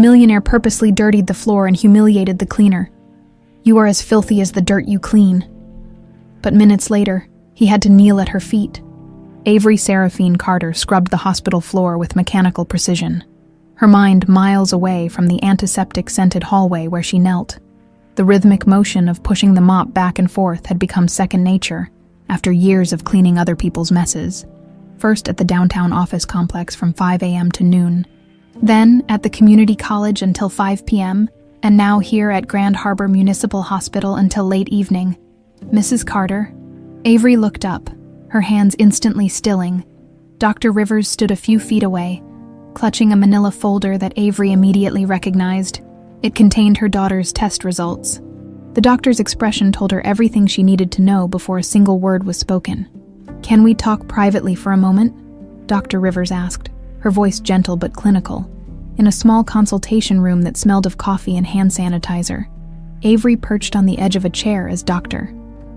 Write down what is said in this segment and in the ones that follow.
Millionaire purposely dirtied the floor and humiliated the cleaner. You are as filthy as the dirt you clean. But minutes later, he had to kneel at her feet. Avery Seraphine Carter scrubbed the hospital floor with mechanical precision, her mind miles away from the antiseptic-scented hallway where she knelt. The rhythmic motion of pushing the mop back and forth had become second nature after years of cleaning other people's messes. First at the downtown office complex from 5 a.m. to noon, then at the community college until 5 p.m., and now here at Grand Harbor Municipal Hospital until late evening. Mrs. Carter. Avery looked up, her hands instantly stilling. Dr. Rivers stood a few feet away, clutching a manila folder that Avery immediately recognized. It contained her daughter's test results. The doctor's expression told her everything she needed to know before a single word was spoken. "Can we talk privately for a moment?" Dr. Rivers asked, her voice gentle but clinical, in a small consultation room that smelled of coffee and hand sanitizer. Avery perched on the edge of a chair as Dr.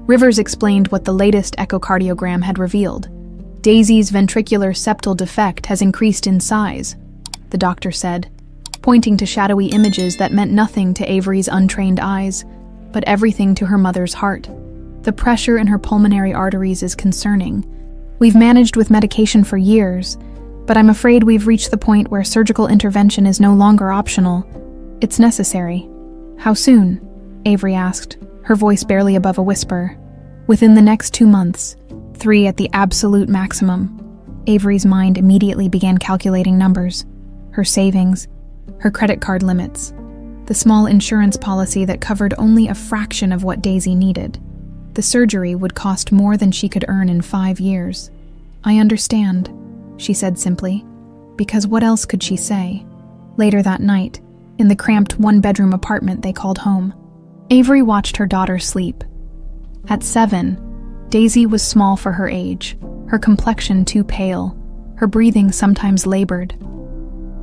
Rivers explained what the latest echocardiogram had revealed. Daisy's ventricular septal defect has increased in size, the doctor said, pointing to shadowy images that meant nothing to Avery's untrained eyes, but everything to her mother's heart. The pressure in her pulmonary arteries is concerning. We've managed with medication for years, but I'm afraid we've reached the point where surgical intervention is no longer optional. It's necessary. How soon? Avery asked, her voice barely above a whisper. Within the next 2 months, 3 at the absolute maximum. Avery's mind immediately began calculating numbers, her savings, her credit card limits, the small insurance policy that covered only a fraction of what Daisy needed. The surgery would cost more than she could earn in 5 years. "I understand," she said simply, because what else could she say? Later that night, in the cramped one-bedroom apartment they called home, Avery watched her daughter sleep. At 7, Daisy was small for her age, her complexion too pale, her breathing sometimes labored.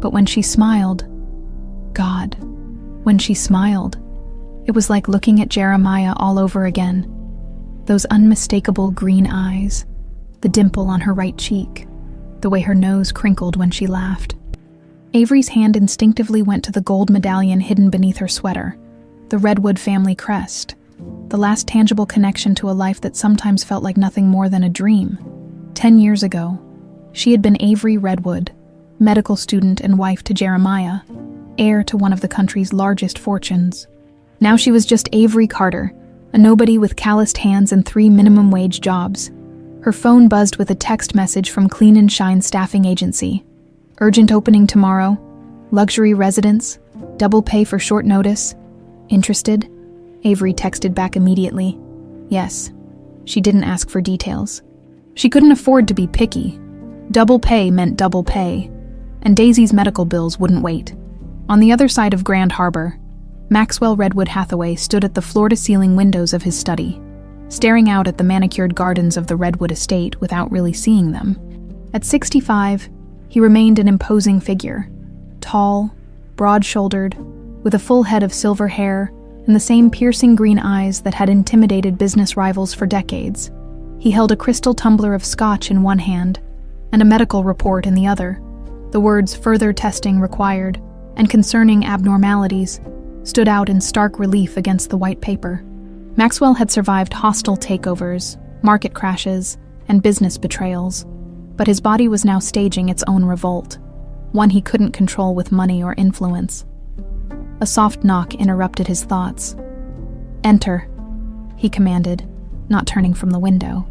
But when she smiled, God, when she smiled, it was like looking at Jeremiah all over again. Those unmistakable green eyes, the dimple on her right cheek, the way her nose crinkled when she laughed. Avery's hand instinctively went to the gold medallion hidden beneath her sweater, the Redwood family crest, the last tangible connection to a life that sometimes felt like nothing more than a dream. 10 years ago, she had been Avery Redwood, medical student and wife to Jeremiah, heir to one of the country's largest fortunes. Now she was just Avery Carter, a nobody with calloused hands and 3 minimum-wage jobs. Her phone buzzed with a text message from Clean and Shine Staffing Agency. Urgent opening tomorrow. Luxury residence. Double pay for short notice. Interested? Avery texted back immediately. Yes. She didn't ask for details. She couldn't afford to be picky. Double pay meant double pay, and Daisy's medical bills wouldn't wait. On the other side of Grand Harbor, Maxwell Redwood Hathaway stood at the floor-to-ceiling windows of his study, staring out at the manicured gardens of the Redwood estate without really seeing them. At 65, he remained an imposing figure, tall, broad-shouldered, with a full head of silver hair and the same piercing green eyes that had intimidated business rivals for decades. He held a crystal tumbler of scotch in one hand and a medical report in the other. The words "further testing required" and "concerning abnormalities" stood out in stark relief against the white paper. Maxwell had survived hostile takeovers, market crashes, and business betrayals, but his body was now staging its own revolt, one he couldn't control with money or influence. A soft knock interrupted his thoughts. "Enter," he commanded, not turning from the window.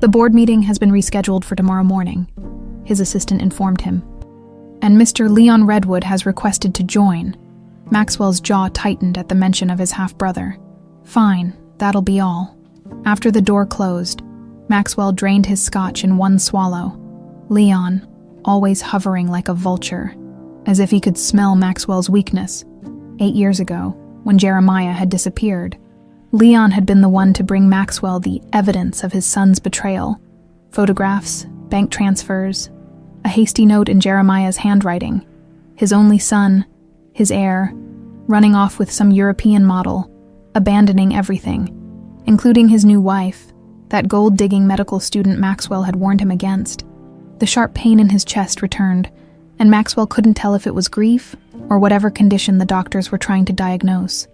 "The board meeting has been rescheduled for tomorrow morning," his assistant informed him. "And Mr. Leon Redwood has requested to join." Maxwell's jaw tightened at the mention of his half-brother. "Fine, that'll be all." After the door closed, Maxwell drained his scotch in one swallow. Leon, always hovering like a vulture, as if he could smell Maxwell's weakness. 8 years ago, when Jeremiah had disappeared, Leon had been the one to bring Maxwell the evidence of his son's betrayal. Photographs, bank transfers, a hasty note in Jeremiah's handwriting. His only son, his heir, running off with some European model, abandoning everything, including his new wife, that gold-digging medical student Maxwell had warned him against. The sharp pain in his chest returned, and Maxwell couldn't tell if it was grief or whatever condition the doctors were trying to diagnose.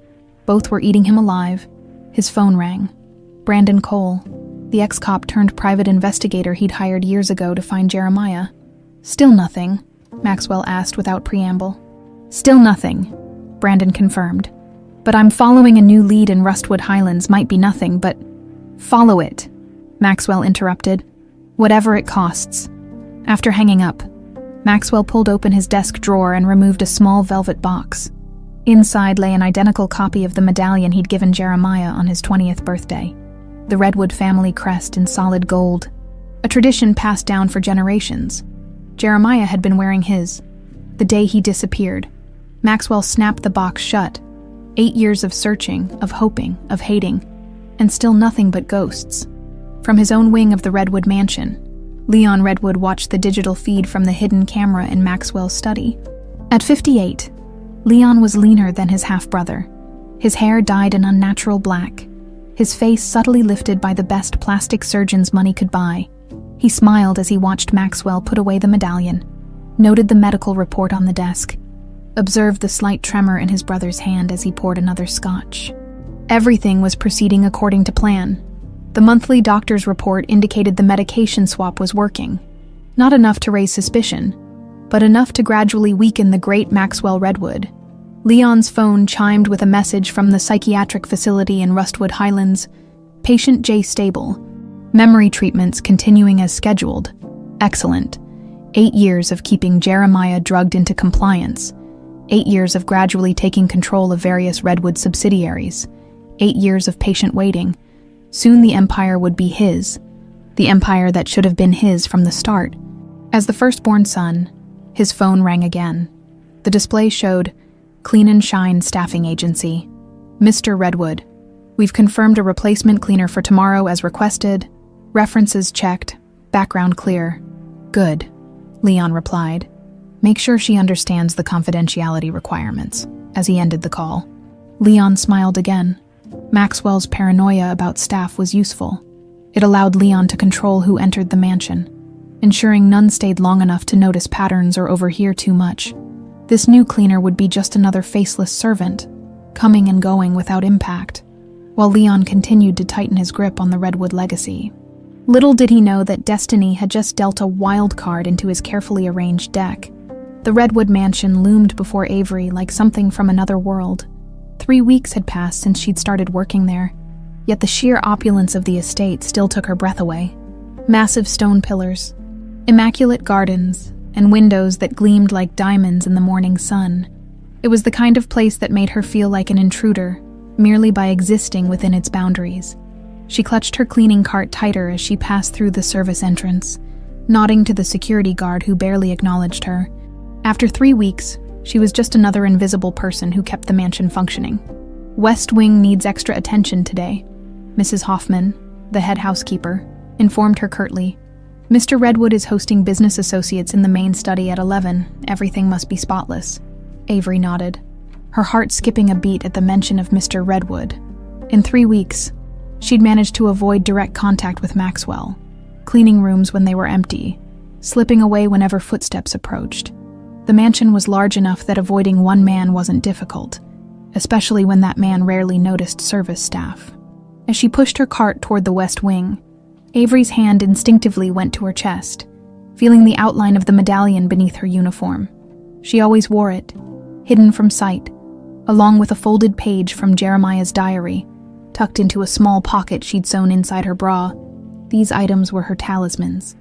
Both were eating him alive. His phone rang. Brandon Cole, the ex-cop turned private investigator he'd hired years ago to find Jeremiah. "Still nothing?" Maxwell asked without preamble. "Still nothing," Brandon confirmed. "But I'm following a new lead in Rustwood Highlands. Might be nothing, but..." "Follow it," Maxwell interrupted. "Whatever it costs." After hanging up, Maxwell pulled open his desk drawer and removed a small velvet box. Inside lay an identical copy of the medallion he'd given Jeremiah on his 20th birthday. The Redwood family crest in solid gold, a tradition passed down for generations. Jeremiah had been wearing his. The day he disappeared, Maxwell snapped the box shut. 8 years of searching, of hoping, of hating, and still nothing but ghosts. From his own wing of the Redwood mansion, Leon Redwood watched the digital feed from the hidden camera in Maxwell's study. At 58, Leon was leaner than his half-brother. His hair dyed an unnatural black, his face subtly lifted by the best plastic surgeon's money could buy. He smiled as he watched Maxwell put away the medallion, noted the medical report on the desk, observed the slight tremor in his brother's hand as he poured another scotch. Everything was proceeding according to plan. The monthly doctor's report indicated the medication swap was working. Not enough to raise suspicion, but enough to gradually weaken the great Maxwell Redwood. Leon's phone chimed with a message from the psychiatric facility in Rustwood Highlands. Patient J stable. Memory treatments continuing as scheduled. Excellent. 8 years of keeping Jeremiah drugged into compliance. 8 years of gradually taking control of various Redwood subsidiaries. 8 years of patient waiting. Soon the empire would be his. The empire that should have been his from the start. As the firstborn son, his phone rang again. The display showed Clean and Shine Staffing Agency. Mr. Redwood, we've confirmed a replacement cleaner for tomorrow as requested. References checked. Background clear. Good, Leon replied. Make sure she understands the confidentiality requirements, as he ended the call. Leon smiled again. Maxwell's paranoia about staff was useful. It allowed Leon to control who entered the mansion, ensuring none stayed long enough to notice patterns or overhear too much. This new cleaner would be just another faceless servant, coming and going without impact, while Leon continued to tighten his grip on the Redwood legacy. Little did he know that destiny had just dealt a wild card into his carefully arranged deck. The Redwood mansion loomed before Avery like something from another world. 3 weeks had passed since she'd started working there, yet the sheer opulence of the estate still took her breath away. Massive stone pillars, immaculate gardens, and windows that gleamed like diamonds in the morning sun. It was the kind of place that made her feel like an intruder, merely by existing within its boundaries. She clutched her cleaning cart tighter as she passed through the service entrance, nodding to the security guard who barely acknowledged her. After 3 weeks, she was just another invisible person who kept the mansion functioning. West Wing needs extra attention today, Mrs. Hoffman, the head housekeeper, informed her curtly. Mr. Redwood is hosting business associates in the main study at 11. Everything must be spotless. Avery nodded, her heart skipping a beat at the mention of Mr. Redwood. In 3 weeks, she'd managed to avoid direct contact with Maxwell, cleaning rooms when they were empty, slipping away whenever footsteps approached. The mansion was large enough that avoiding one man wasn't difficult, especially when that man rarely noticed service staff. As she pushed her cart toward the West Wing, Avery's hand instinctively went to her chest, feeling the outline of the medallion beneath her uniform. She always wore it, hidden from sight, along with a folded page from Jeremiah's diary, tucked into a small pocket she'd sewn inside her bra. These items were her talismans,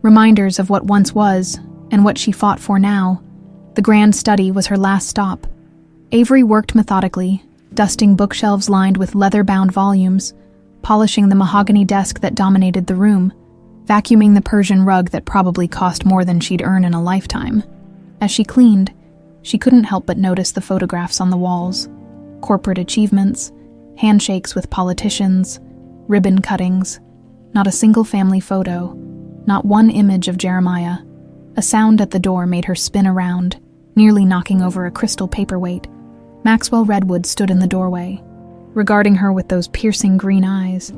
reminders of what once was and what she fought for now. The grand study was her last stop. Avery worked methodically, dusting bookshelves lined with leather-bound volumes, polishing the mahogany desk that dominated the room, vacuuming the Persian rug that probably cost more than she'd earn in a lifetime. As she cleaned, she couldn't help but notice the photographs on the walls. Corporate achievements, handshakes with politicians, ribbon cuttings. Not a single family photo, not one image of Jeremiah. A sound at the door made her spin around, nearly knocking over a crystal paperweight. Maxwell Redwood stood in the doorway, regarding her with those piercing green eyes,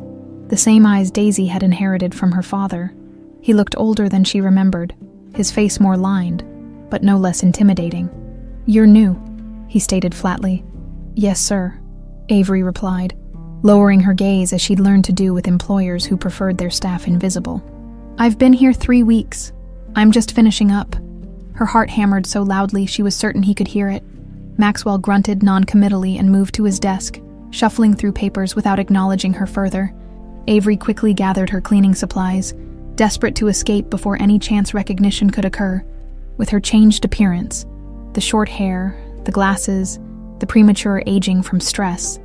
the same eyes Daisy had inherited from her father. He looked older than she remembered, his face more lined, but no less intimidating. "You're new," he stated flatly. "Yes, sir," Avery replied, lowering her gaze as she'd learned to do with employers who preferred their staff invisible. "I've been here 3 weeks. I'm just finishing up." Her heart hammered so loudly she was certain he could hear it. Maxwell grunted non-committally and moved to his desk, shuffling through papers without acknowledging her further. Avery quickly gathered her cleaning supplies, desperate to escape before any chance recognition could occur. With her changed appearance, the short hair, the glasses, the premature aging from stress,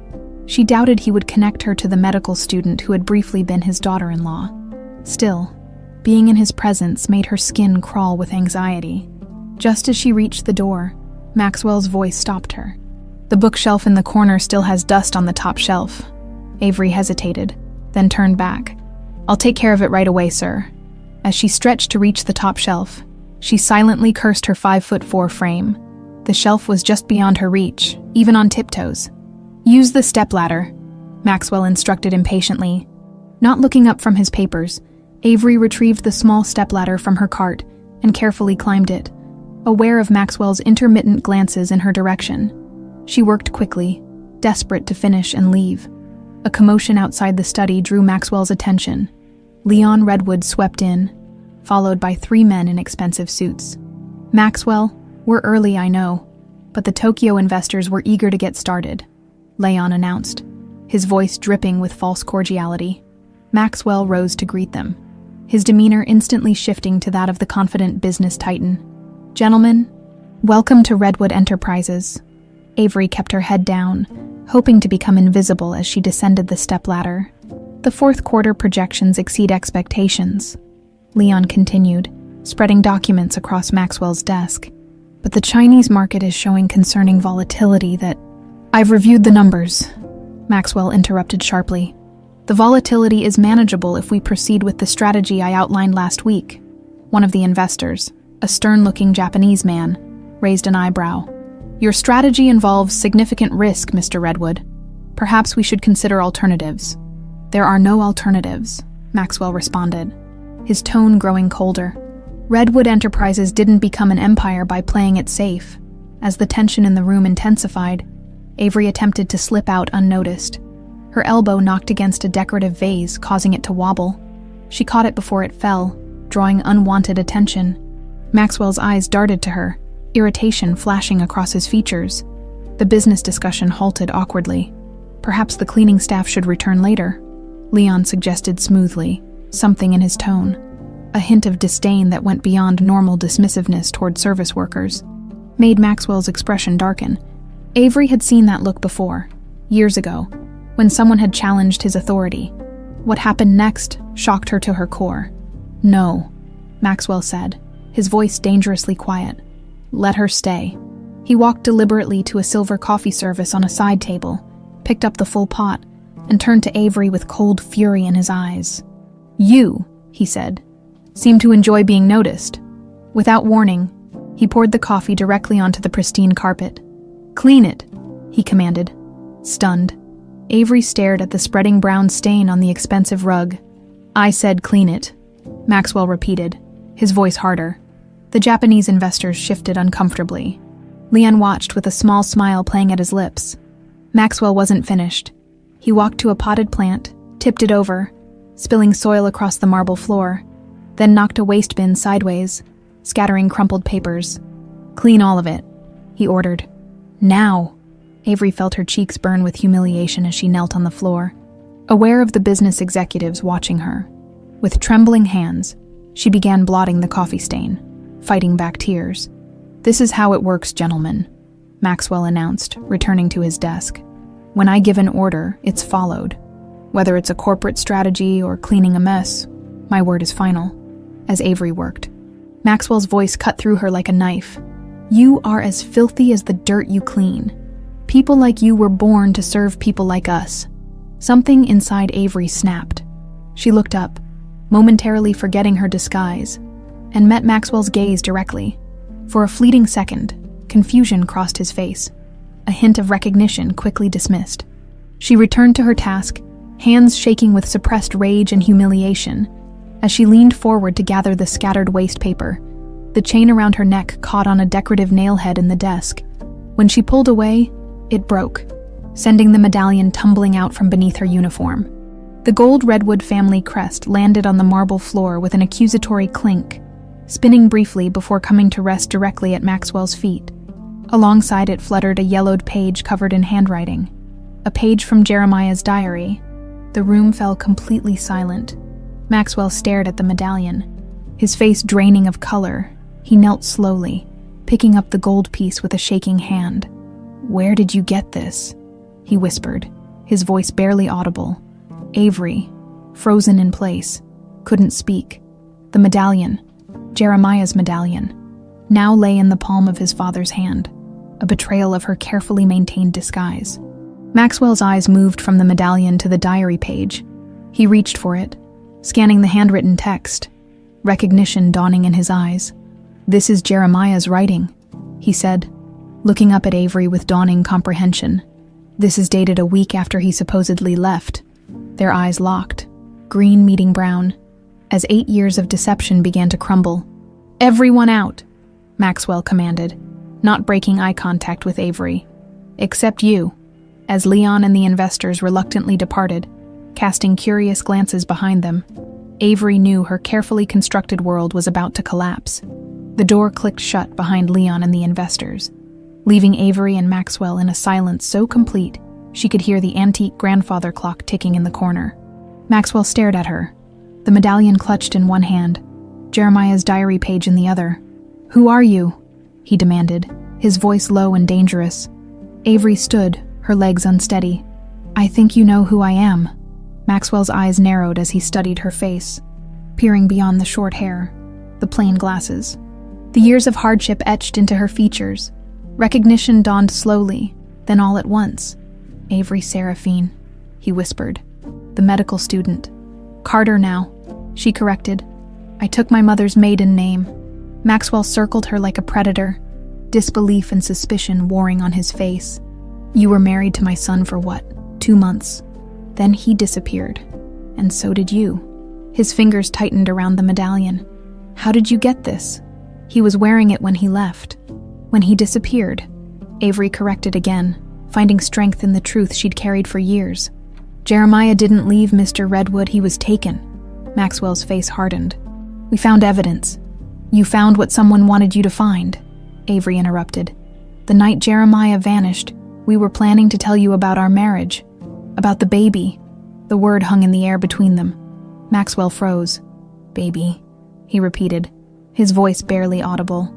she doubted he would connect her to the medical student who had briefly been his daughter-in-law. Still, being in his presence made her skin crawl with anxiety. Just as she reached the door, Maxwell's voice stopped her. "The bookshelf in the corner still has dust on the top shelf." Avery hesitated, then turned back. "I'll take care of it right away, sir." As she stretched to reach the top shelf, she silently cursed her 5'4" frame. The shelf was just beyond her reach, even on tiptoes. "Use the stepladder," Maxwell instructed impatiently. Not looking up from his papers, Avery retrieved the small stepladder from her cart and carefully climbed it, aware of Maxwell's intermittent glances in her direction. She worked quickly, desperate to finish and leave. A commotion outside the study drew Maxwell's attention. Leon Redwood swept in, followed by 3 men in expensive suits. "Maxwell, we're early, I know, but the Tokyo investors were eager to get started," Leon announced, his voice dripping with false cordiality. Maxwell rose to greet them, his demeanor instantly shifting to that of the confident business titan. "Gentlemen, welcome to Redwood Enterprises." Avery kept her head down, hoping to become invisible as she descended the stepladder. "The fourth quarter projections exceed expectations," Leon continued, spreading documents across Maxwell's desk. "But the Chinese market is showing concerning volatility that—" "I've reviewed the numbers," Maxwell interrupted sharply. "The volatility is manageable if we proceed with the strategy I outlined last week." One of the investors, a stern-looking Japanese man, raised an eyebrow. "Your strategy involves significant risk, Mr. Redwood. Perhaps we should consider alternatives." "There are no alternatives," Maxwell responded, his tone growing colder. Redwood Enterprises didn't become an empire by playing it safe. As the tension in the room intensified, Avery attempted to slip out unnoticed. Her elbow knocked against a decorative vase, causing it to wobble. She caught it before it fell, drawing unwanted attention. Maxwell's eyes darted to her, irritation flashing across his features. The business discussion halted awkwardly. "Perhaps the cleaning staff should return later," Leon suggested smoothly, something in his tone, a hint of disdain that went beyond normal dismissiveness toward service workers, made Maxwell's expression darken. Avery had seen that look before, years ago, when someone had challenged his authority. What happened next shocked her to her core. "No," Maxwell said, his voice dangerously quiet. "Let her stay." He walked deliberately to a silver coffee service on a side table, picked up the full pot, and turned to Avery with cold fury in his eyes. "You," he said, "seem to enjoy being noticed." Without warning, he poured the coffee directly onto the pristine carpet. "Clean it," he commanded. Stunned, Avery stared at the spreading brown stain on the expensive rug. "I said clean it," Maxwell repeated, his voice harder. The Japanese investors shifted uncomfortably. Leon watched with a small smile playing at his lips. Maxwell wasn't finished. He walked to a potted plant, tipped it over, spilling soil across the marble floor, then knocked a waste bin sideways, scattering crumpled papers. "Clean all of it," he ordered. "Now!" Avery felt her cheeks burn with humiliation as she knelt on the floor, aware of the business executives watching her. With trembling hands, she began blotting the coffee stain, fighting back tears. "This is how it works, gentlemen," Maxwell announced, returning to his desk. "When I give an order, it's followed. Whether it's a corporate strategy or cleaning a mess, my word is final." As Avery worked, Maxwell's voice cut through her like a knife. "You are as filthy as the dirt you clean. People like you were born to serve people like us." Something inside Avery snapped. She looked up, momentarily forgetting her disguise, and met Maxwell's gaze directly. For a fleeting second, confusion crossed his face. A hint of recognition quickly dismissed. She returned to her task, hands shaking with suppressed rage and humiliation. As she leaned forward to gather the scattered waste paper, The chain around her neck caught on a decorative nail head in the desk. When she pulled away, it broke, sending the medallion tumbling out from beneath her uniform. The gold redwood family crest landed on the marble floor with an accusatory clink, spinning briefly before coming to rest directly at Maxwell's feet. Alongside it fluttered a yellowed page covered in handwriting, a page from Jeremiah's diary. The room fell completely silent. Maxwell stared at the medallion, his face draining of color. He knelt slowly, picking up the gold piece with a shaking hand. "Where did you get this?" he whispered, his voice barely audible. Avery, frozen in place, couldn't speak. The medallion, Jeremiah's medallion, now lay in the palm of his father's hand, a betrayal of her carefully maintained disguise. Maxwell's eyes moved from the medallion to the diary page. He reached for it, scanning the handwritten text, recognition dawning in his eyes. "This is Jeremiah's writing," he said, looking up at Avery with dawning comprehension. "This is dated a week after he supposedly left." Their eyes locked, green meeting brown, as 8 years of deception began to crumble. "Everyone out," Maxwell commanded, not breaking eye contact with Avery. "Except you," as Leon and the investors reluctantly departed, casting curious glances behind them. Avery knew her carefully constructed world was about to collapse. The door clicked shut behind Leon and the investors, leaving Avery and Maxwell in a silence so complete she could hear the antique grandfather clock ticking in the corner. Maxwell stared at her, the medallion clutched in one hand, Jeremiah's diary page in the other. "Who are you?" he demanded, his voice low and dangerous. Avery stood, her legs unsteady. "I think you know who I am." Maxwell's eyes narrowed as he studied her face, peering beyond the short hair, the plain glasses. The years of hardship etched into her features. Recognition dawned slowly, then all at once. "Avery Seraphine," he whispered. "The medical student." "Carter now," she corrected. "I took my mother's maiden name." Maxwell circled her like a predator, disbelief and suspicion warring on his face. "You were married to my son for what, 2 months? Then he disappeared. And so did you." His fingers tightened around the medallion. "How did you get this?" "He was wearing it when he left. When he disappeared," Avery corrected again, finding strength in the truth she'd carried for years. "Jeremiah didn't leave Mr. Redwood, he was taken." Maxwell's face hardened. "We found evidence." "You found what someone wanted you to find," Avery interrupted. "The night Jeremiah vanished, we were planning to tell you about our marriage, about the baby." The word hung in the air between them. Maxwell froze. "Baby," he repeated, his voice barely audible.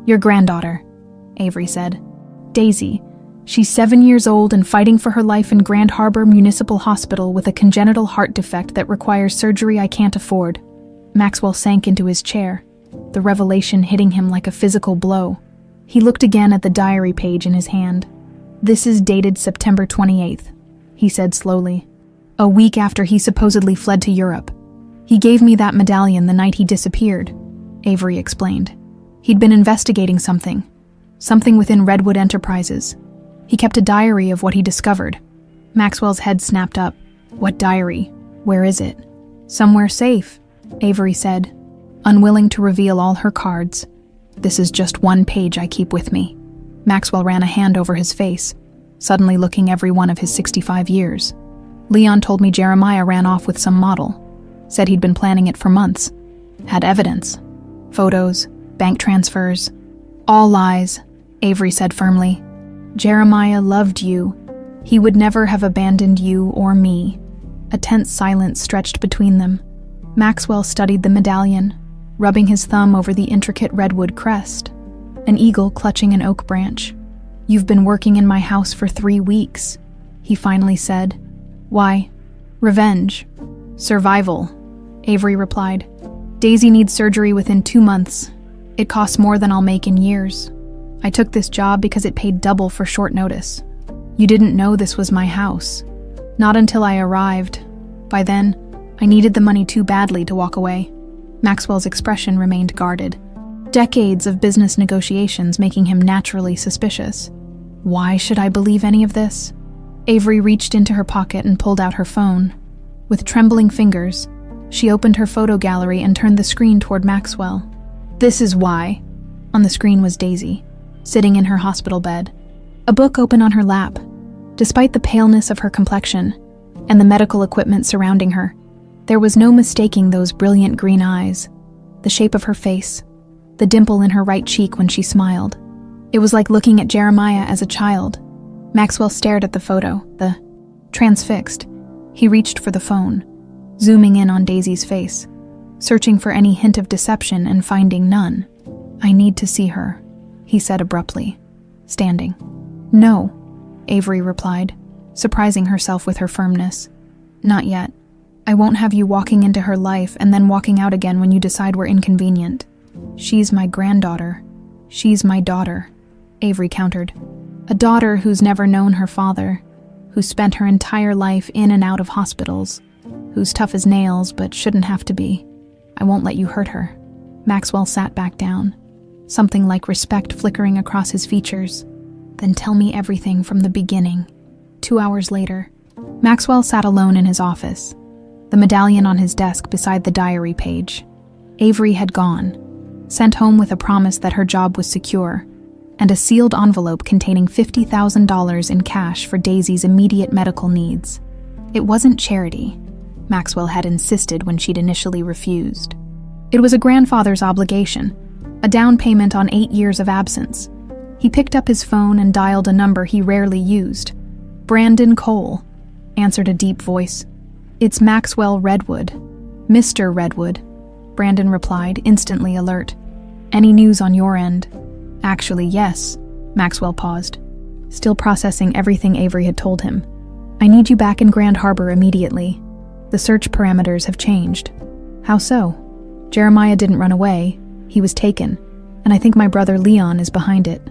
"Your granddaughter," Avery said. "Daisy. She's 7 years old and fighting for her life in Grand Harbor Municipal Hospital with a congenital heart defect that requires surgery I can't afford." Maxwell sank into his chair, the revelation hitting him like a physical blow. He looked again at the diary page in his hand. "This is dated September 28th, he said slowly. "A week after he supposedly fled to Europe. He gave me that medallion the night he disappeared," Avery explained. "He'd been investigating something within Redwood Enterprises. He kept a diary of what he discovered." Maxwell's head snapped up. "What diary? Where is it?" "Somewhere safe," Avery said, unwilling to reveal all her cards. "This is just one page I keep with me." Maxwell ran a hand over his face, suddenly looking every one of his 65 years. "Leon told me Jeremiah ran off with some model. Said he'd been planning it for months. Had evidence. Photos, bank transfers. All lies," Avery said firmly. "Jeremiah loved you. He would never have abandoned you or me." A tense silence stretched between them. Maxwell studied the medallion, rubbing his thumb over the intricate redwood crest, an eagle clutching an oak branch. "You've been working in my house for 3 weeks, he finally said. "Why?" "Revenge. Survival," Avery replied. "Daisy needs surgery within 2 months. It costs more than I'll make in years. I took this job because it paid double for short notice. You didn't know this was my house. Not until I arrived. By then, I needed the money too badly to walk away." Maxwell's expression remained guarded, decades of business negotiations making him naturally suspicious. "Why should I believe any of this?" Avery reached into her pocket and pulled out her phone. With trembling fingers, she opened her photo gallery and turned the screen toward Maxwell. "This is why," On the screen was Daisy, sitting in her hospital bed, a book open on her lap. Despite the paleness of her complexion and the medical equipment surrounding her, there was no mistaking those brilliant green eyes, the shape of her face, the dimple in her right cheek when she smiled. It was like looking at Jeremiah as a child. Maxwell stared at the photo, transfixed. He reached for the phone, zooming in on Daisy's face, searching for any hint of deception and finding none. "I need to see her," he said abruptly, standing. "No," Avery replied, surprising herself with her firmness. "Not yet. I won't have you walking into her life and then walking out again when you decide we're inconvenient. She's my granddaughter. She's my daughter," Avery countered. "A daughter who's never known her father, who spent her entire life in and out of hospitals, who's tough as nails but shouldn't have to be. I won't let you hurt her." Maxwell sat back down, something like respect flickering across his features. "Then tell me everything from the beginning." 2 hours later, Maxwell sat alone in his office, the medallion on his desk beside the diary page. Avery had gone, sent home with a promise that her job was secure, and a sealed envelope containing $50,000 in cash for Daisy's immediate medical needs. It wasn't charity, Maxwell had insisted when she'd initially refused. It was a grandfather's obligation, a down payment on 8 years of absence. He picked up his phone and dialed a number he rarely used. "Brandon Cole," answered a deep voice. "It's Maxwell Redwood." "Mr. Redwood," Brandon replied, instantly alert. "Any news on your end?" "Actually, yes." Maxwell paused, still processing everything Avery had told him. "I need you back in Grand Harbor immediately. The search parameters have changed." "How so?" "Jeremiah didn't run away. He was taken, and I think my brother Leon is behind it."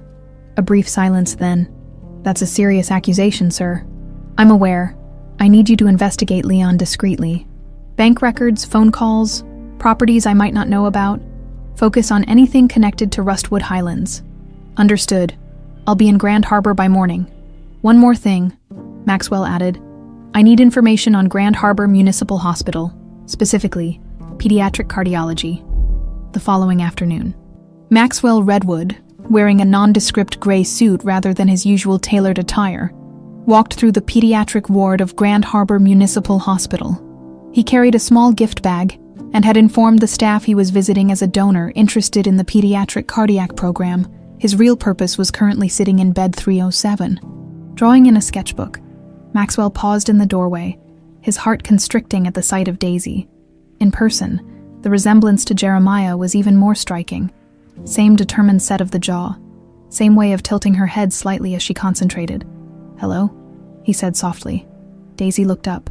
A brief silence then. "That's a serious accusation, sir." "I'm aware. I need you to investigate Leon discreetly. Bank records, phone calls, properties I might not know about. Focus on anything connected to Rustwood Highlands." "Understood. I'll be in Grand Harbor by morning." "One more thing," Maxwell added. "I need information on Grand Harbor Municipal Hospital, specifically pediatric cardiology." The following afternoon, Maxwell Redwood, wearing a nondescript gray suit rather than his usual tailored attire, walked through the pediatric ward of Grand Harbor Municipal Hospital. He carried a small gift bag and had informed the staff he was visiting as a donor interested in the pediatric cardiac program. His real purpose was currently sitting in bed 307. Drawing in a sketchbook, Maxwell paused in the doorway, his heart constricting at the sight of Daisy. In person, the resemblance to Jeremiah was even more striking. Same determined set of the jaw, same way of tilting her head slightly as she concentrated. "Hello?" he said softly. Daisy looked up,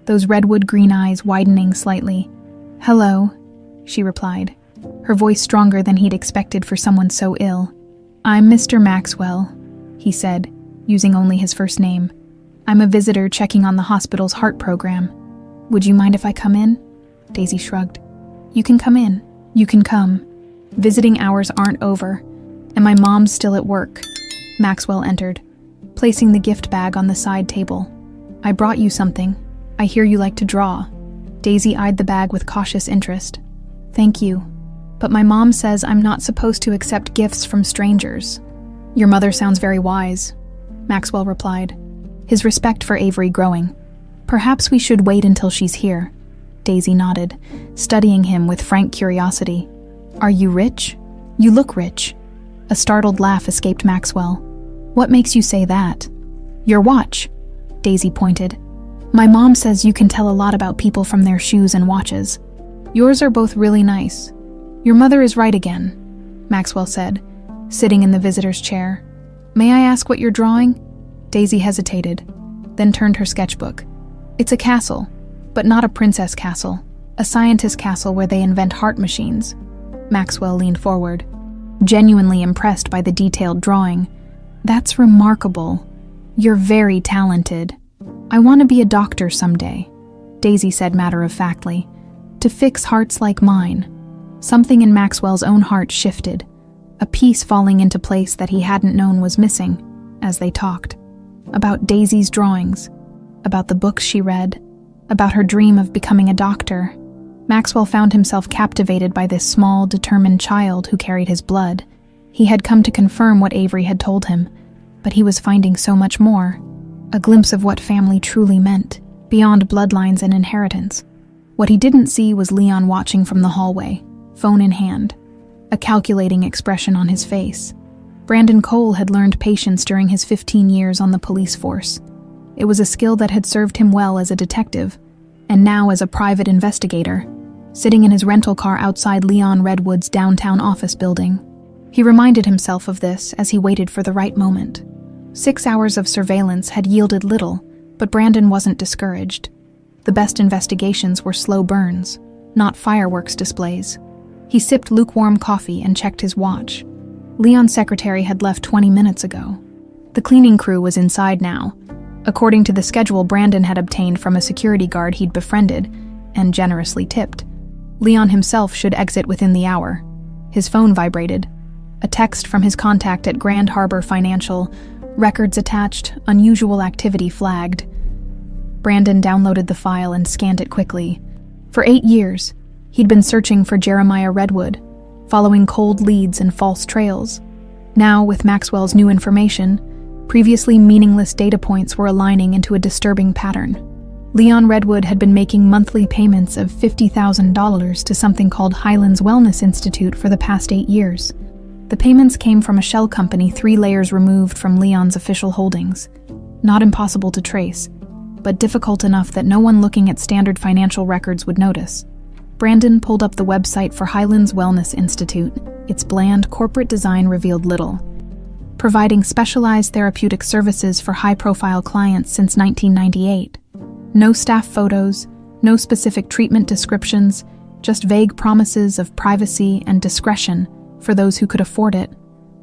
those redwood green eyes widening slightly. "Hello," she replied, her voice stronger than he'd expected for someone so ill. "I'm Mr. Maxwell," he said, using only his first name. "I'm a visitor checking on the hospital's heart program. Would you mind if I come in?" Daisy shrugged. "You can come in. You can come. Visiting hours aren't over, and my mom's still at work." Maxwell entered, placing the gift bag on the side table. "I brought you something. I hear you like to draw." Daisy eyed the bag with cautious interest. "Thank you, but my mom says I'm not supposed to accept gifts from strangers." "Your mother sounds very wise," Maxwell replied, his respect for Avery growing. "Perhaps we should wait until she's here." Daisy nodded, studying him with frank curiosity. "Are you rich? You look rich." A startled laugh escaped Maxwell. "What makes you say that?" "Your watch," Daisy pointed. "My mom says you can tell a lot about people from their shoes and watches. Yours are both really nice." "Your mother is right again," Maxwell said, sitting in the visitor's chair. "May I ask what you're drawing?" Daisy hesitated, then turned her sketchbook. "It's a castle, but not a princess castle, a scientist castle where they invent heart machines." Maxwell leaned forward, genuinely impressed by the detailed drawing. "That's remarkable. You're very talented. I want to be a doctor someday," Daisy said matter-of-factly, "to fix hearts like mine." Something in Maxwell's own heart shifted, a piece falling into place that he hadn't known was missing, as they talked. About Daisy's drawings, about the books she read, about her dream of becoming a doctor. Maxwell found himself captivated by this small, determined child who carried his blood, He had come to confirm what Avery had told him, but he was finding so much more. A glimpse of what family truly meant, beyond bloodlines and inheritance. What he didn't see was Leon watching from the hallway, phone in hand, a calculating expression on his face. Brandon Cole had learned patience during his 15 years on the police force. It was a skill that had served him well as a detective, and now as a private investigator, sitting in his rental car outside Leon Redwood's downtown office building. He reminded himself of this as he waited for the right moment. 6 hours of surveillance had yielded little, but Brandon wasn't discouraged. The best investigations were slow burns, not fireworks displays. He sipped lukewarm coffee and checked his watch. Leon's secretary had left 20 minutes ago. The cleaning crew was inside now, according to the schedule Brandon had obtained from a security guard he'd befriended and generously tipped. Leon himself should exit within the hour. His phone vibrated. A text from his contact at Grand Harbor Financial. Records attached, unusual activity flagged. Brandon downloaded the file and scanned it quickly. For 8 years, he'd been searching for Jeremiah Redwood, following cold leads and false trails. Now, with Maxwell's new information, previously meaningless data points were aligning into a disturbing pattern. Leon Redwood had been making monthly payments of $50,000 to something called Highlands Wellness Institute for the past 8 years. The payments came from a shell company 3 layers removed from Leon's official holdings. Not impossible to trace, but difficult enough that no one looking at standard financial records would notice. Brandon pulled up the website for Highlands Wellness Institute. Its bland corporate design revealed little. Providing specialized therapeutic services for high-profile clients since 1998. No staff photos, no specific treatment descriptions, just vague promises of privacy and discretion for those who could afford it.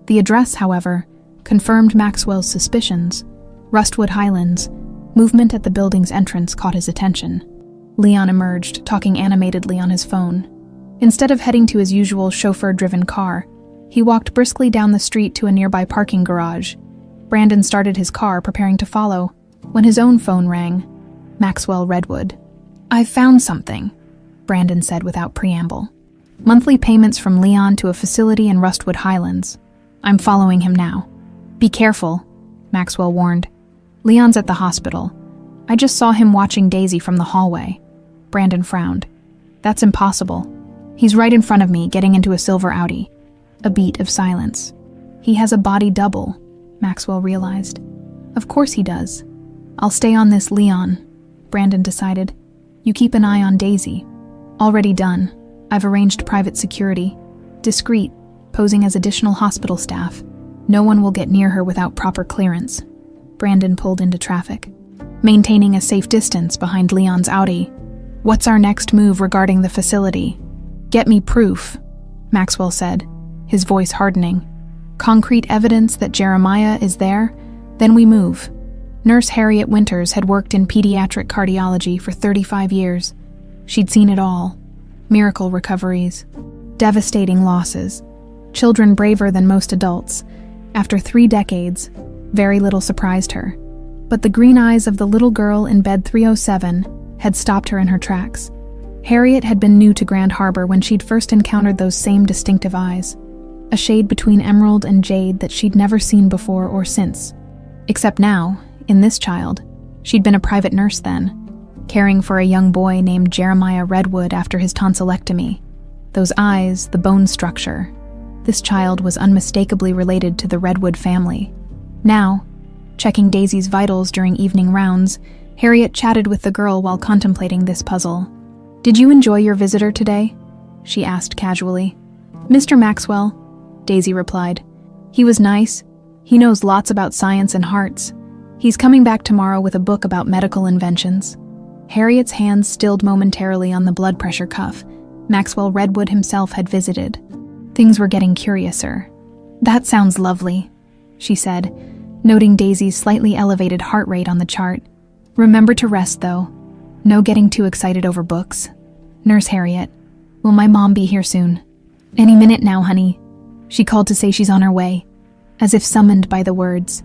The address, however, confirmed Maxwell's suspicions. Rustwood Highlands. Movement at the building's entrance caught his attention. Leon emerged, talking animatedly on his phone. Instead of heading to his usual chauffeur-driven car, he walked briskly down the street to a nearby parking garage. Brandon started his car, preparing to follow, when his own phone rang. Maxwell Redwood. "I've found something," Brandon said without preamble. "Monthly payments from Leon to a facility in Rustwood Highlands. I'm following him now." "Be careful," Maxwell warned. "Leon's at the hospital. I just saw him watching Daisy from the hallway." Brandon frowned. "That's impossible. He's right in front of me, getting into a silver Audi." A beat of silence. "He has a body double," Maxwell realized. "Of course he does. I'll stay on this Leon," Brandon decided. "You keep an eye on Daisy." "Already done. I've arranged private security. Discreet, posing as additional hospital staff. No one will get near her without proper clearance." Brandon pulled into traffic, maintaining a safe distance behind Leon's Audi. "What's our next move regarding the facility?" "Get me proof," Maxwell said, his voice hardening. "Concrete evidence that Jeremiah is there, then we move." Nurse Harriet Winters had worked in pediatric cardiology for 35 years. She'd seen it all. Miracle recoveries, devastating losses, children braver than most adults. After 3 decades, very little surprised her. But the green eyes of the little girl in bed 307 had stopped her in her tracks. Harriet had been new to Grand Harbor when she'd first encountered those same distinctive eyes, a shade between emerald and jade that she'd never seen before or since. Except now, in this child, she'd been a private nurse then, caring for a young boy named Jeremiah Redwood after his tonsillectomy. Those eyes, the bone structure. This child was unmistakably related to the Redwood family. Now, checking Daisy's vitals during evening rounds, Harriet chatted with the girl while contemplating this puzzle. "Did you enjoy your visitor today?" she asked casually. "Mr. Maxwell," Daisy replied. "He was nice. He knows lots about science and hearts. He's coming back tomorrow with a book about medical inventions." Harriet's hands stilled momentarily on the blood pressure cuff. Maxwell Redwood himself had visited. Things were getting curiouser. "That sounds lovely," she said, noting Daisy's slightly elevated heart rate on the chart. "Remember to rest, though. No getting too excited over books. Nurse Harriet, will my mom be here soon?" "Any minute now, honey." She called to say she's on her way, as if summoned by the words.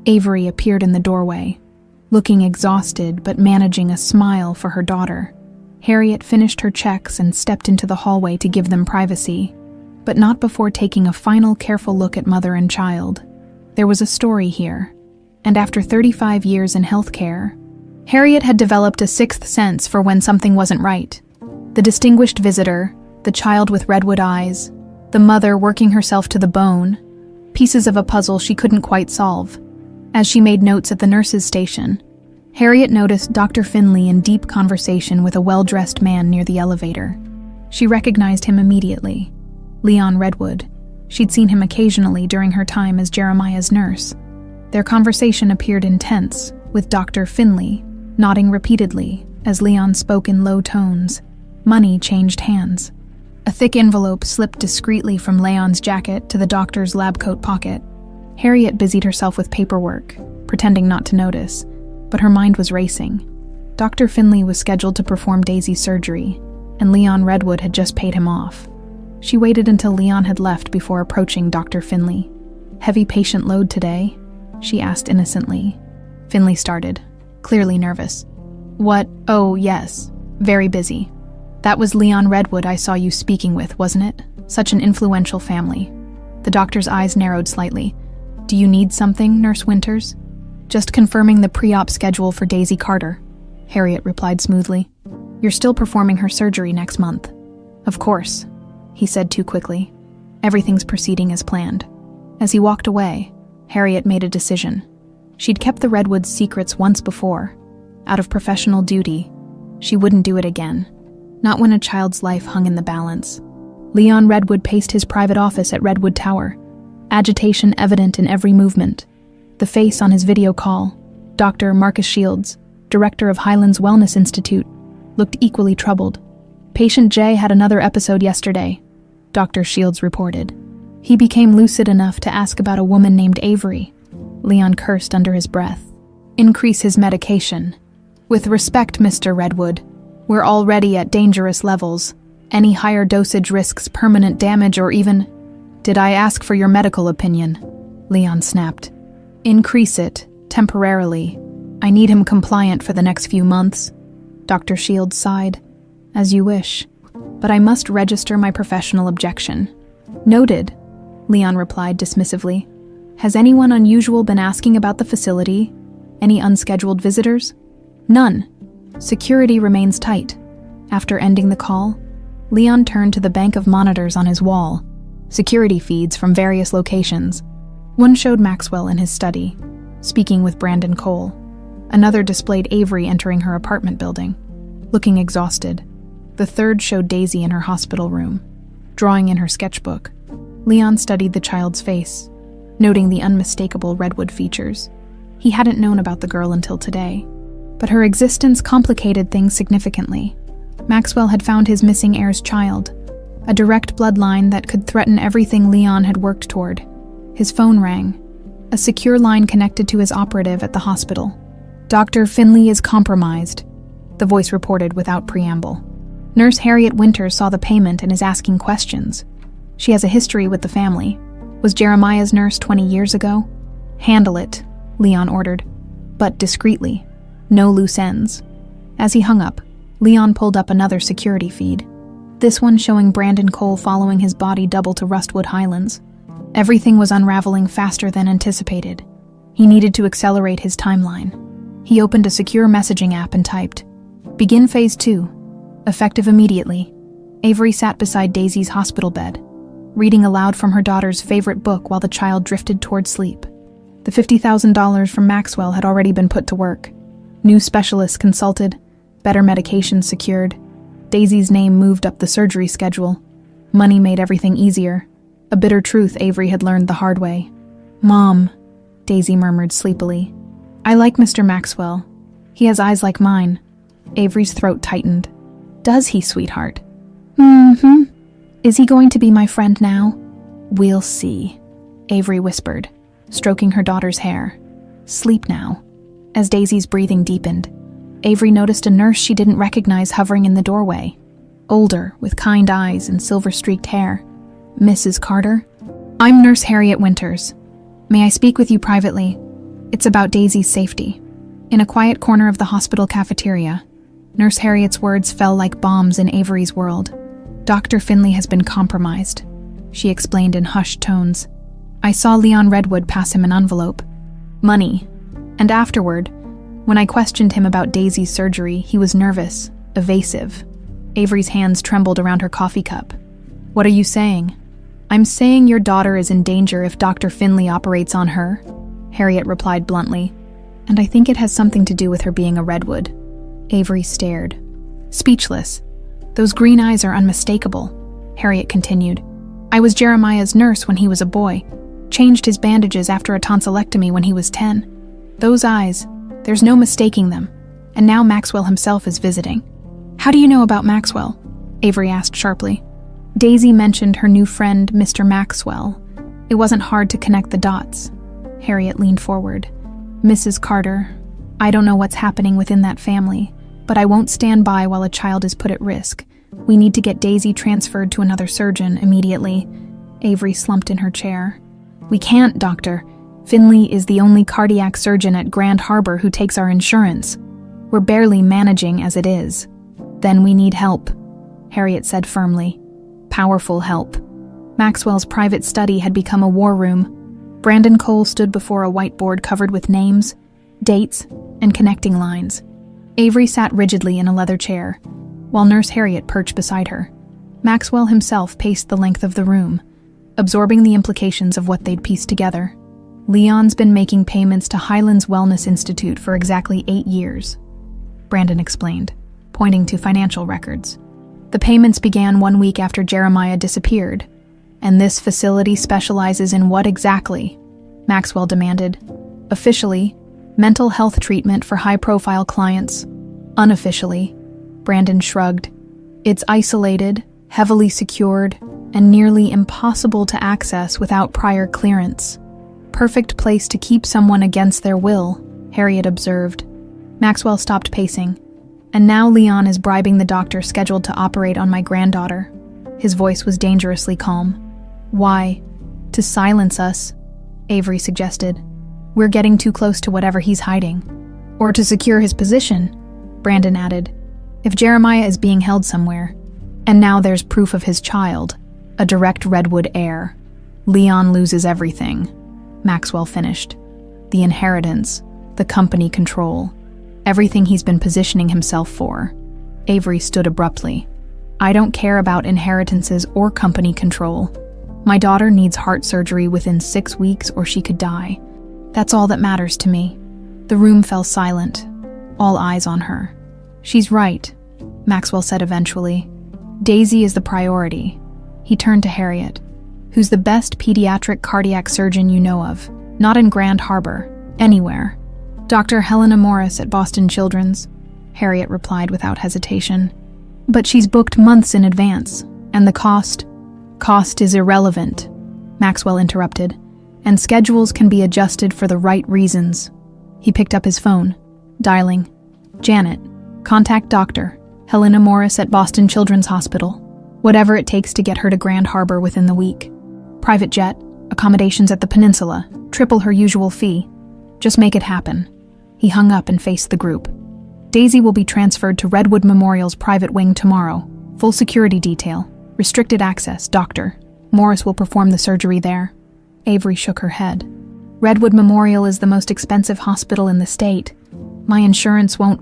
Avery appeared in the doorway, looking exhausted but managing a smile for her daughter. Harriet finished her checks and stepped into the hallway to give them privacy. but not before taking a final careful look at mother and child. There was a story here, and after 35 years in healthcare, Harriet had developed a sixth sense for when something wasn't right. The distinguished visitor, the child with redwood eyes, the mother working herself to the bone, pieces of a puzzle she couldn't quite solve. As she made notes at the nurse's station, Harriet noticed Dr. Finley in deep conversation with a well-dressed man near the elevator. She recognized him immediately. Leon Redwood. She'd seen him occasionally during her time as Jeremiah's nurse. Their conversation appeared intense, with Dr. Finley nodding repeatedly as Leon spoke in low tones. Money changed hands. A thick envelope slipped discreetly from Leon's jacket to the doctor's lab coat pocket. Harriet busied herself with paperwork, pretending not to notice, but her mind was racing. Dr. Finley was scheduled to perform Daisy's surgery, and Leon Redwood had just paid him off. She waited until Leon had left before approaching Dr. Finley. "Heavy patient load today?" she asked innocently. Finley started, clearly nervous. "What? Oh, yes. Very busy. That was Leon Redwood I saw you speaking with, wasn't it? Such an influential family." The doctor's eyes narrowed slightly. "Do you need something, Nurse Winters?" "Just confirming the pre-op schedule for Daisy Carter," Harriet replied smoothly. "You're still performing her surgery next month." "Of course," he said too quickly. "Everything's proceeding as planned." As he walked away, Harriet made a decision. She'd kept the Redwoods' secrets once before. Out of professional duty, she wouldn't do it again. Not when a child's life hung in the balance. Leon Redwood paced his private office at Redwood Tower, agitation evident in every movement. The face on his video call, Dr. Marcus Shields, director of Highlands Wellness Institute, looked equally troubled. "Patient J had another episode yesterday," Dr. Shields reported. "He became lucid enough to ask about a woman named Avery." Leon cursed under his breath. "Increase his medication. With respect, Mr. Redwood, we're already at dangerous levels. Any higher dosage risks permanent damage or even—" "Did I ask for your medical opinion?" Leon snapped. "Increase it, temporarily. I need him compliant for the next few months." Dr. Shields sighed. "As you wish, but I must register my professional objection." "Noted," Leon replied dismissively. "Has anyone unusual been asking about the facility? Any unscheduled visitors?" "None. Security remains tight." After ending the call, Leon turned to the bank of monitors on his wall, security feeds from various locations. One showed Maxwell in his study, speaking with Brandon Cole. Another displayed Avery entering her apartment building, looking exhausted. The third showed Daisy in her hospital room, drawing in her sketchbook. Leon studied the child's face, noting the unmistakable Redwood features. He hadn't known about the girl until today, but her existence complicated things significantly. Maxwell had found his missing heir's child, a direct bloodline that could threaten everything Leon had worked toward. His phone rang, a secure line connected to his operative at the hospital. "Dr. Finley is compromised," the voice reported without preamble. "Nurse Harriet Winters saw the payment and is asking questions. She has a history with the family. Was Jeremiah's nurse 20 years ago?" "Handle it," Leon ordered, but discreetly. No loose ends. As he hung up, Leon pulled up another security feed, this one showing Brandon Cole following his body double to Rustwood Highlands. Everything was unraveling faster than anticipated. He needed to accelerate his timeline. He opened a secure messaging app and typed, "Begin Phase 2. Effective immediately." Avery sat beside Daisy's hospital bed, reading aloud from her daughter's favorite book while the child drifted toward sleep. The $50,000 from Maxwell had already been put to work. New specialists consulted, better medications secured. Daisy's name moved up the surgery schedule. Money made everything easier. A bitter truth Avery had learned the hard way. "Mom," Daisy murmured sleepily. "I like Mr. Maxwell. He has eyes like mine." Avery's throat tightened. "Does he, sweetheart?" "Mm-hmm. Is he going to be my friend now?" "We'll see," Avery whispered, stroking her daughter's hair. "Sleep now." As Daisy's breathing deepened, Avery noticed a nurse she didn't recognize hovering in the doorway. Older, with kind eyes and silver-streaked hair. "Mrs. Carter?" "I'm Nurse Harriet Winters. May I speak with you privately? It's about Daisy's safety." In a quiet corner of the hospital cafeteria, Nurse Harriet's words fell like bombs in Avery's world. "Dr. Finley has been compromised. she explained in hushed tones. "I saw Leon Redwood pass him an envelope. Money. And afterward, when I questioned him about Daisy's surgery, he was nervous, evasive." Avery's hands trembled around her coffee cup. "What are you saying?" "I'm saying your daughter is in danger if Dr. Finley operates on her," Harriet replied bluntly. "And I think it has something to do with her being a Redwood." Avery stared, speechless. "Those green eyes are unmistakable," Harriet continued. "I was Jeremiah's nurse when he was a boy, changed his bandages after a tonsillectomy when he was 10. Those eyes, there's no mistaking them. And now Maxwell himself is visiting." "How do you know about Maxwell?" Avery asked sharply. Daisy mentioned her new friend, Mr. Maxwell. It wasn't hard to connect the dots. Harriet leaned forward. "Mrs. Carter, I don't know what's happening within that family, but I won't stand by while a child is put at risk. We need to get Daisy transferred to another surgeon immediately." Avery slumped in her chair. "We can't, Doctor. Finley is the only cardiac surgeon at Grand Harbor who takes our insurance. We're barely managing as it is." "Then we need help," Harriet said firmly. "Powerful help." Maxwell's private study had become a war room. Brandon Cole stood before a whiteboard covered with names, dates, and connecting lines. Avery sat rigidly in a leather chair, while Nurse Harriet perched beside her. Maxwell himself paced the length of the room, absorbing the implications of what they'd pieced together. "Leon's been making payments to Highlands Wellness Institute for exactly 8 years, Brandon explained, pointing to financial records. "The payments began 1 week after Jeremiah disappeared. And this facility specializes in what exactly?" Maxwell demanded. "Officially, mental health treatment for high-profile clients. Unofficially," Brandon shrugged, "it's isolated, heavily secured, and nearly impossible to access without prior clearance. Perfect place to keep someone against their will," Harriet observed. Maxwell stopped pacing. "And now Leon is bribing the doctor scheduled to operate on my granddaughter." His voice was dangerously calm. "Why? To silence us," Avery suggested. "We're getting too close to whatever he's hiding." "Or to secure his position," Brandon added. "If Jeremiah is being held somewhere, and now there's proof of his child, a direct Redwood heir, Leon loses everything," Maxwell finished. "The inheritance, the company control, everything he's been positioning himself for." Avery stood abruptly. "I don't care about inheritances or company control. My daughter needs heart surgery within 6 weeks or she could die. That's all that matters to me." The room fell silent, all eyes on her. "She's right," Maxwell said eventually. "Daisy is the priority." He turned to Harriet. "Who's the best pediatric cardiac surgeon you know of? Not in Grand Harbor, anywhere." "Dr. Helena Morris at Boston Children's," Harriet replied without hesitation. "But she's booked months in advance, and the cost..." "Cost is irrelevant," Maxwell interrupted, "and schedules can be adjusted for the right reasons." He picked up his phone, dialing. "Janet, contact Dr. Helena Morris at Boston Children's Hospital. Whatever it takes to get her to Grand Harbor within the week. Private jet, accommodations at the peninsula, triple her usual fee. Just make it happen." He hung up and faced the group. "Daisy will be transferred to Redwood Memorial's private wing tomorrow. Full security detail. Restricted access, doctor. Morris will perform the surgery there." Avery shook her head. "Redwood Memorial is the most expensive hospital in the state. My insurance won't..."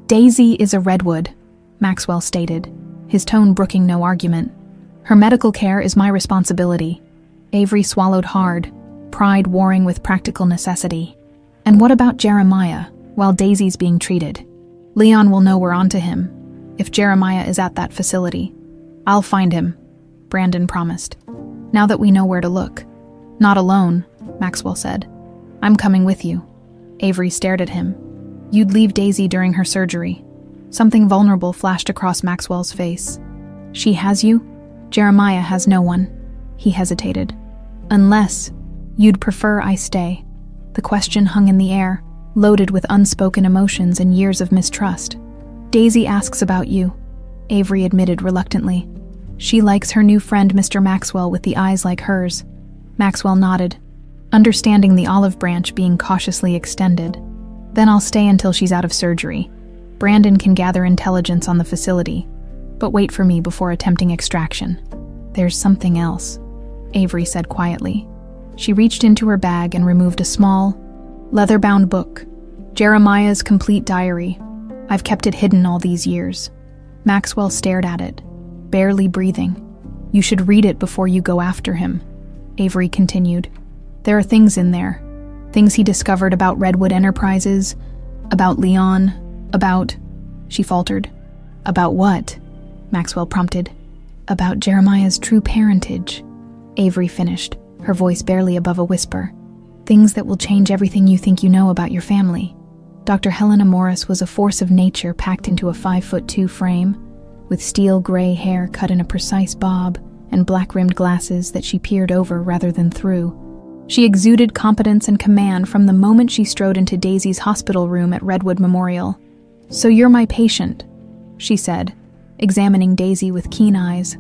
"Daisy is a Redwood," Maxwell stated, his tone brooking no argument. "Her medical care is my responsibility." Avery swallowed hard, pride warring with practical necessity. "And what about Jeremiah, while Daisy's being treated? Leon will know we're onto him, if Jeremiah is at that facility." "I'll find him," Brandon promised. "Now that we know where to look." "Not alone," Maxwell said. "I'm coming with you." Avery stared at him. "You'd leave Daisy during her surgery." Something vulnerable flashed across Maxwell's face. "She has you? Jeremiah has no one." He hesitated. "Unless you'd prefer I stay." The question hung in the air, loaded with unspoken emotions and years of mistrust. "Daisy asks about you," Avery admitted reluctantly. "She likes her new friend Mr. Maxwell with the eyes like hers." Maxwell nodded, understanding the olive branch being cautiously extended. "Then I'll stay until she's out of surgery. Brandon can gather intelligence on the facility, but wait for me before attempting extraction. There's something else." Avery said quietly. She reached into her bag and removed a small, leather-bound book, Jeremiah's complete diary. I've kept it hidden all these years. Maxwell stared at it, barely breathing. You should read it before you go after him, Avery continued. There are things in there. Things he discovered about Redwood Enterprises, about Leon, about... She faltered. About what? Maxwell prompted. About Jeremiah's true parentage. Avery finished, her voice barely above a whisper. Things that will change everything you think you know about your family. Dr. Helena Morris was a force of nature packed into a 5'2" frame, with steel gray hair cut in a precise bob and black-rimmed glasses that she peered over rather than through. She exuded competence and command from the moment she strode into Daisy's hospital room at Redwood Memorial. So you're my patient, she said, examining Daisy with keen eyes.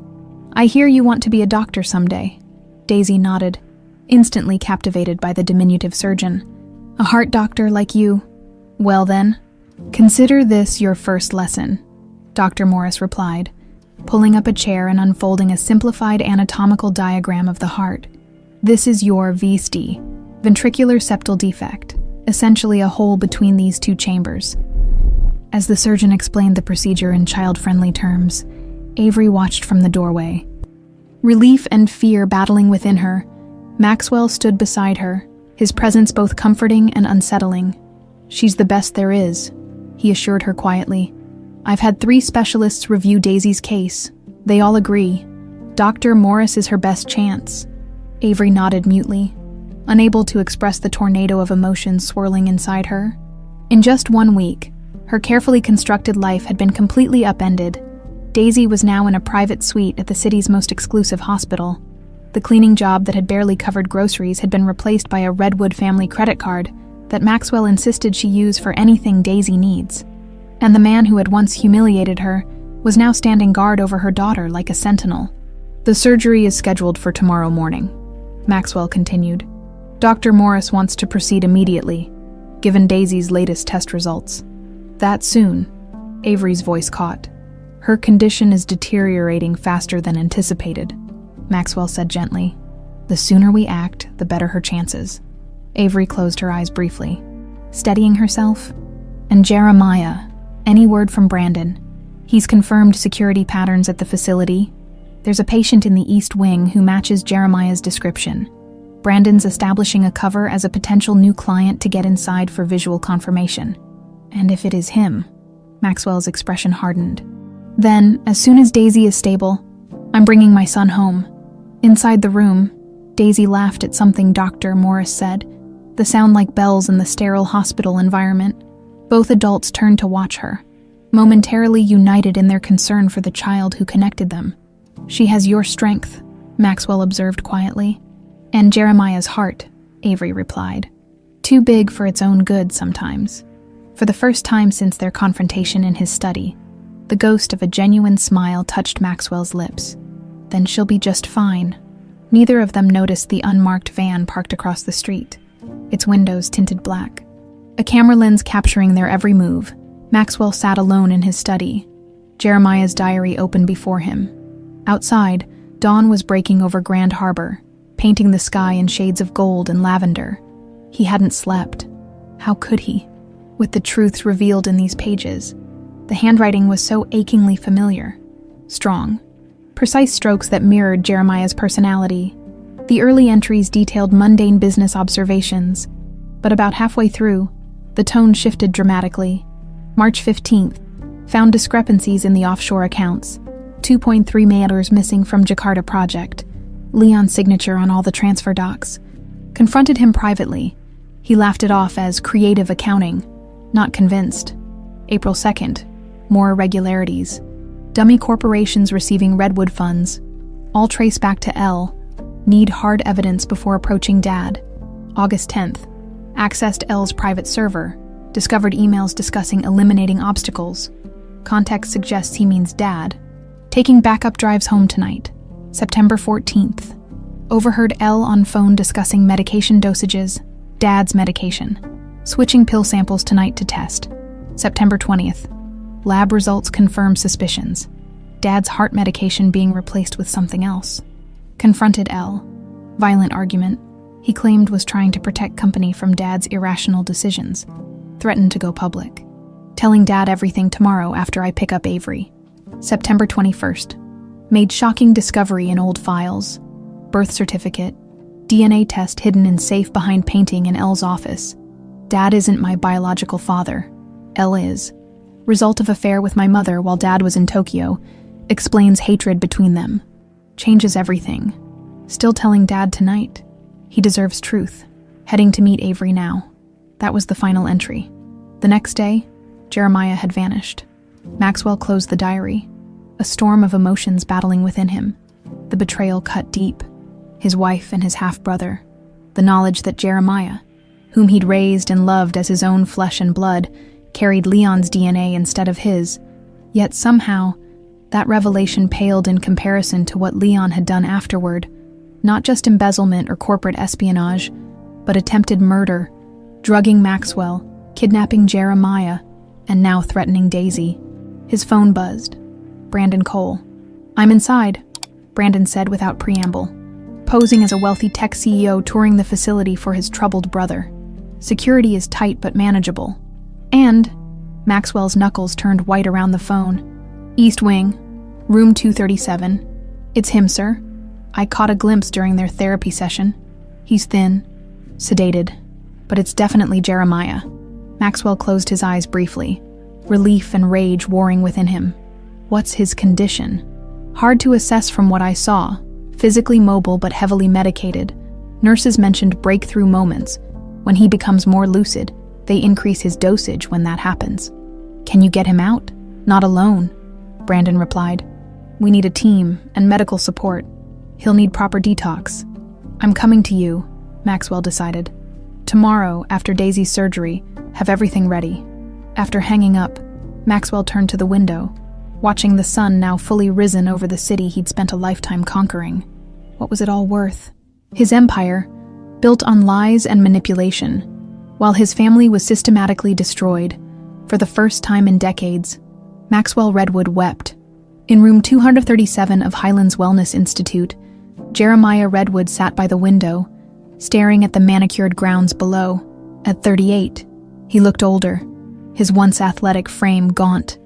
I hear you want to be a doctor someday. Daisy nodded, instantly captivated by the diminutive surgeon. A heart doctor like you? Well then, consider this your first lesson, Dr. Morris replied, pulling up a chair and unfolding a simplified anatomical diagram of the heart. This is your VSD, ventricular septal defect, essentially a hole between these two chambers. As the surgeon explained the procedure in child-friendly terms, Avery watched from the doorway. Relief and fear battling within her, Maxwell stood beside her, his presence both comforting and unsettling. She's the best there is, he assured her quietly. I've had 3 specialists review Daisy's case. They all agree. Dr. Morris is her best chance. Avery nodded mutely, unable to express the tornado of emotions swirling inside her. In just 1 week, her carefully constructed life had been completely upended. Daisy was now in a private suite at the city's most exclusive hospital. The cleaning job that had barely covered groceries had been replaced by a Redwood family credit card that Maxwell insisted she use for anything Daisy needs. And the man who had once humiliated her was now standing guard over her daughter like a sentinel. The surgery is scheduled for tomorrow morning, Maxwell continued. Dr. Morris wants to proceed immediately, given Daisy's latest test results. That soon, Avery's voice caught. Her condition is deteriorating faster than anticipated, Maxwell said gently. The sooner we act, the better her chances. Avery closed her eyes briefly, steadying herself. And Jeremiah, any word from Brandon? He's confirmed security patterns at the facility. There's a patient in the East Wing who matches Jeremiah's description. Brandon's establishing a cover as a potential new client to get inside for visual confirmation. And if it is him, Maxwell's expression hardened. Then, as soon as Daisy is stable, I'm bringing my son home. Inside the room, Daisy laughed at something Dr. Morris said, the sound like bells in the sterile hospital environment. Both adults turned to watch her, momentarily united in their concern for the child who connected them. She has your strength, Maxwell observed quietly. And Jeremiah's heart, Avery replied. Too big for its own good sometimes. For the first time since their confrontation in his study, the ghost of a genuine smile touched Maxwell's lips. Then she'll be just fine. Neither of them noticed the unmarked van parked across the street, its windows tinted black. A camera lens capturing their every move, Maxwell sat alone in his study, Jeremiah's diary open before him. Outside, dawn was breaking over Grand Harbor, painting the sky in shades of gold and lavender. He hadn't slept. How could he? With the truths revealed in these pages, the handwriting was so achingly familiar, strong, precise strokes that mirrored Jeremiah's personality. The early entries detailed mundane business observations, but about halfway through, the tone shifted dramatically. March 15th found discrepancies in the offshore accounts, $2.3 million missing from Jakarta project, Leon's signature on all the transfer docs. Confronted him privately. He laughed it off as creative accounting, not convinced. April 2nd, more irregularities. Dummy corporations receiving Redwood funds, all trace back to L, need hard evidence before approaching Dad. August 10th, accessed L's private server, discovered emails discussing eliminating obstacles. Context suggests he means Dad. Taking backup drives home tonight. September 14th, overheard L on phone discussing medication dosages, Dad's medication. Switching pill samples tonight to test. September 20th, lab results confirm suspicions. Dad's heart medication being replaced with something else. Confronted L. Violent argument, he claimed was trying to protect company from Dad's irrational decisions. Threatened to go public. Telling Dad everything tomorrow after I pick up Avery. September 21st. Made shocking discovery in old files. Birth certificate. DNA test hidden in safe behind painting in Elle's office. Dad isn't my biological father. Elle is. Result of affair with my mother while Dad was in Tokyo. Explains hatred between them. Changes everything. Still telling Dad tonight. He deserves truth. Heading to meet Avery now. That was the final entry. The next day, Jeremiah had vanished. Maxwell closed the diary. A storm of emotions battling within him. The betrayal cut deep. His wife and his half-brother. The knowledge that Jeremiah, whom he'd raised and loved as his own flesh and blood, carried Leon's DNA instead of his. Yet somehow, that revelation paled in comparison to what Leon had done afterward. Not just embezzlement or corporate espionage, but attempted murder, drugging Maxwell, kidnapping Jeremiah, and now threatening Daisy. His phone buzzed. Brandon Cole. "I'm inside," Brandon said without preamble, posing as a wealthy tech CEO touring the facility for his troubled brother. Security is tight but manageable. And Maxwell's knuckles turned white around the phone. "East Wing, room 237. It's him, sir. I caught a glimpse during their therapy session. He's thin, sedated, but it's definitely Jeremiah." Maxwell closed his eyes briefly, relief and rage warring within him. What's his condition? Hard to assess from what I saw. Physically mobile but heavily medicated. Nurses mentioned breakthrough moments. When he becomes more lucid, they increase his dosage when that happens. "Can you get him out?" "Not alone," Brandon replied. "We need a team and medical support. He'll need proper detox." "I'm coming to you," Maxwell decided. "Tomorrow, after Daisy's surgery, have everything ready." After hanging up, Maxwell turned to the window, watching the sun now fully risen over the city he'd spent a lifetime conquering. What was it all worth? His empire, built on lies and manipulation, while his family was systematically destroyed. For the first time in decades, Maxwell Redwood wept. In room 237 of Highlands Wellness Institute, Jeremiah Redwood sat by the window, staring at the manicured grounds below. At 38, he looked older, his once athletic frame gaunt,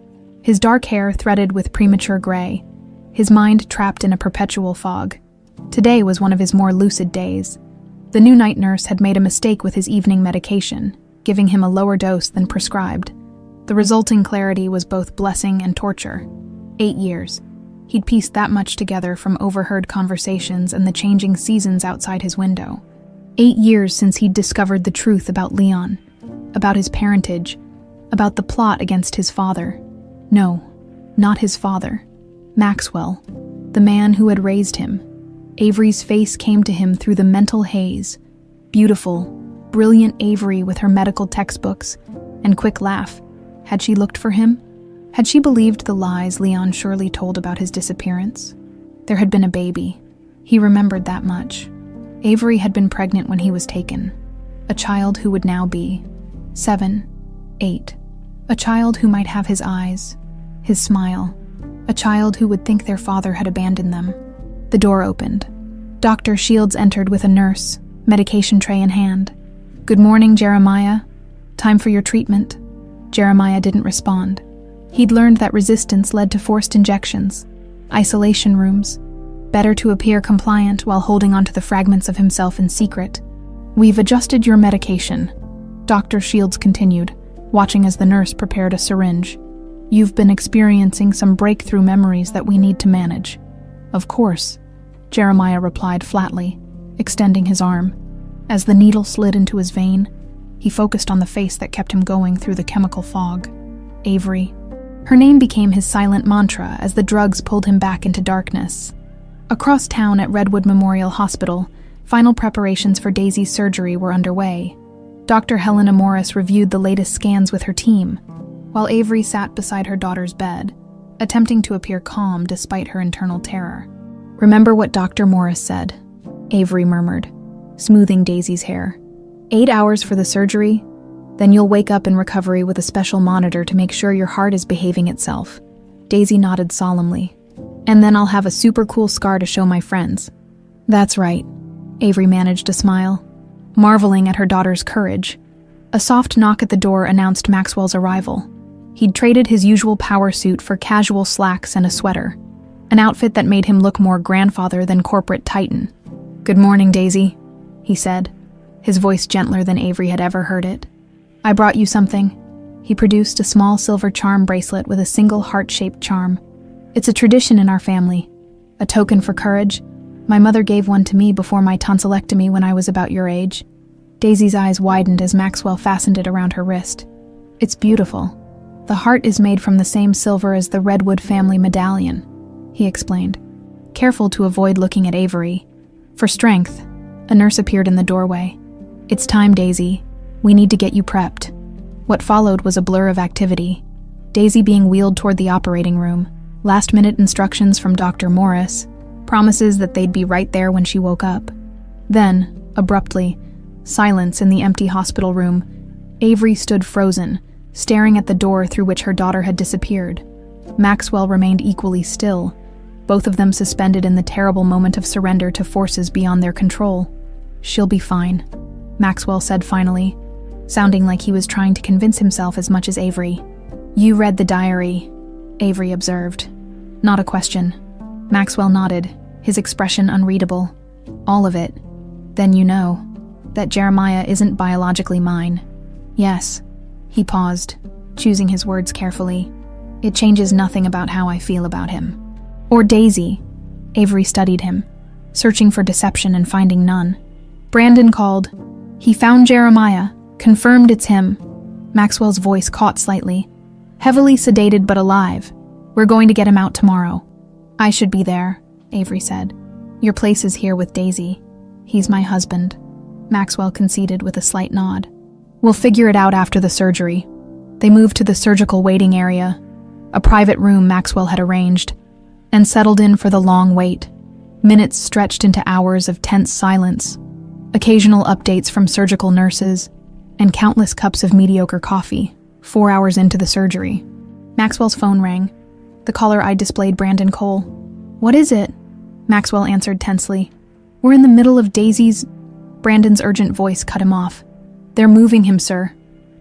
his dark hair threaded with premature gray, his mind trapped in a perpetual fog. Today was one of his more lucid days. The new night nurse had made a mistake with his evening medication, giving him a lower dose than prescribed. The resulting clarity was both blessing and torture. 8 years. He'd pieced that much together from overheard conversations and the changing seasons outside his window. 8 years since he'd discovered the truth about Leon, about his parentage, about the plot against his father. No, not his father. Maxwell, the man who had raised him. Avery's face came to him through the mental haze. Beautiful, brilliant Avery with her medical textbooks and quick laugh. Had she looked for him? Had she believed the lies Leon surely told about his disappearance? There had been a baby. He remembered that much. Avery had been pregnant when he was taken. A child who would now be 7, 8. A child who might have his eyes, his smile. A child who would think their father had abandoned them. The door opened. Dr. Shields entered with a nurse, medication tray in hand. "Good morning, Jeremiah. Time for your treatment." Jeremiah didn't respond. He'd learned that resistance led to forced injections, isolation rooms, better to appear compliant while holding onto the fragments of himself in secret. "We've adjusted your medication," Dr. Shields continued, watching as the nurse prepared a syringe. "You've been experiencing some breakthrough memories that we need to manage." "Of course," Jeremiah replied flatly, extending his arm. As the needle slid into his vein, he focused on the face that kept him going through the chemical fog. Avery. Her name became his silent mantra as the drugs pulled him back into darkness. Across town at Redwood Memorial Hospital, final preparations for Daisy's surgery were underway. Dr. Helena Morris reviewed the latest scans with her team, while Avery sat beside her daughter's bed, attempting to appear calm despite her internal terror. "Remember what Dr. Morris said," Avery murmured, smoothing Daisy's hair. 8 hours for the surgery, then you'll wake up in recovery with a special monitor to make sure your heart is behaving itself. Daisy nodded solemnly. "And then I'll have a super cool scar to show my friends." "That's right," Avery managed to smile, marveling at her daughter's courage. A soft knock at the door announced Maxwell's arrival. He'd traded his usual power suit for casual slacks and a sweater, an outfit that made him look more grandfather than corporate titan. "Good morning, Daisy," he said, his voice gentler than Avery had ever heard it. "I brought you something." He produced a small silver charm bracelet with a single heart-shaped charm. "It's a tradition in our family, a token for courage. My mother gave one to me before my tonsillectomy when I was about your age." Daisy's eyes widened as Maxwell fastened it around her wrist. "It's beautiful. The heart is made from the same silver as the Redwood family medallion," he explained, careful to avoid looking at Avery. For strength, a nurse appeared in the doorway. "It's time, Daisy. We need to get you prepped." What followed was a blur of activity. Daisy being wheeled toward the operating room, last-minute instructions from Dr. Morris, promises that they'd be right there when she woke up. Then, abruptly, silence in the empty hospital room. Avery stood frozen, staring at the door through which her daughter had disappeared. Maxwell remained equally still, both of them suspended in the terrible moment of surrender to forces beyond their control. "She'll be fine," Maxwell said finally, sounding like he was trying to convince himself as much as Avery. "You read the diary," Avery observed. Not a question. Maxwell nodded, his expression unreadable. "All of it. Then you know that Jeremiah isn't biologically mine." "Yes." He paused, choosing his words carefully. "It changes nothing about how I feel about him." "Or Daisy." Avery studied him, searching for deception and finding none. Brandon called. "He found Jeremiah, confirmed it's him." Maxwell's voice caught slightly. "Heavily sedated but alive. We're going to get him out tomorrow." "I should be there," Avery said. "Your place is here with Daisy. He's my husband," Maxwell conceded with a slight nod. "We'll figure it out after the surgery." They moved to the surgical waiting area, a private room Maxwell had arranged, and settled in for the long wait. Minutes stretched into hours of tense silence, occasional updates from surgical nurses, and countless cups of mediocre coffee. 4 hours into the surgery, Maxwell's phone rang. The caller ID displayed Brandon Cole. "What is it?" Maxwell answered tensely. "We're in the middle of Daisy's—" Brandon's urgent voice cut him off. "They're moving him, sir.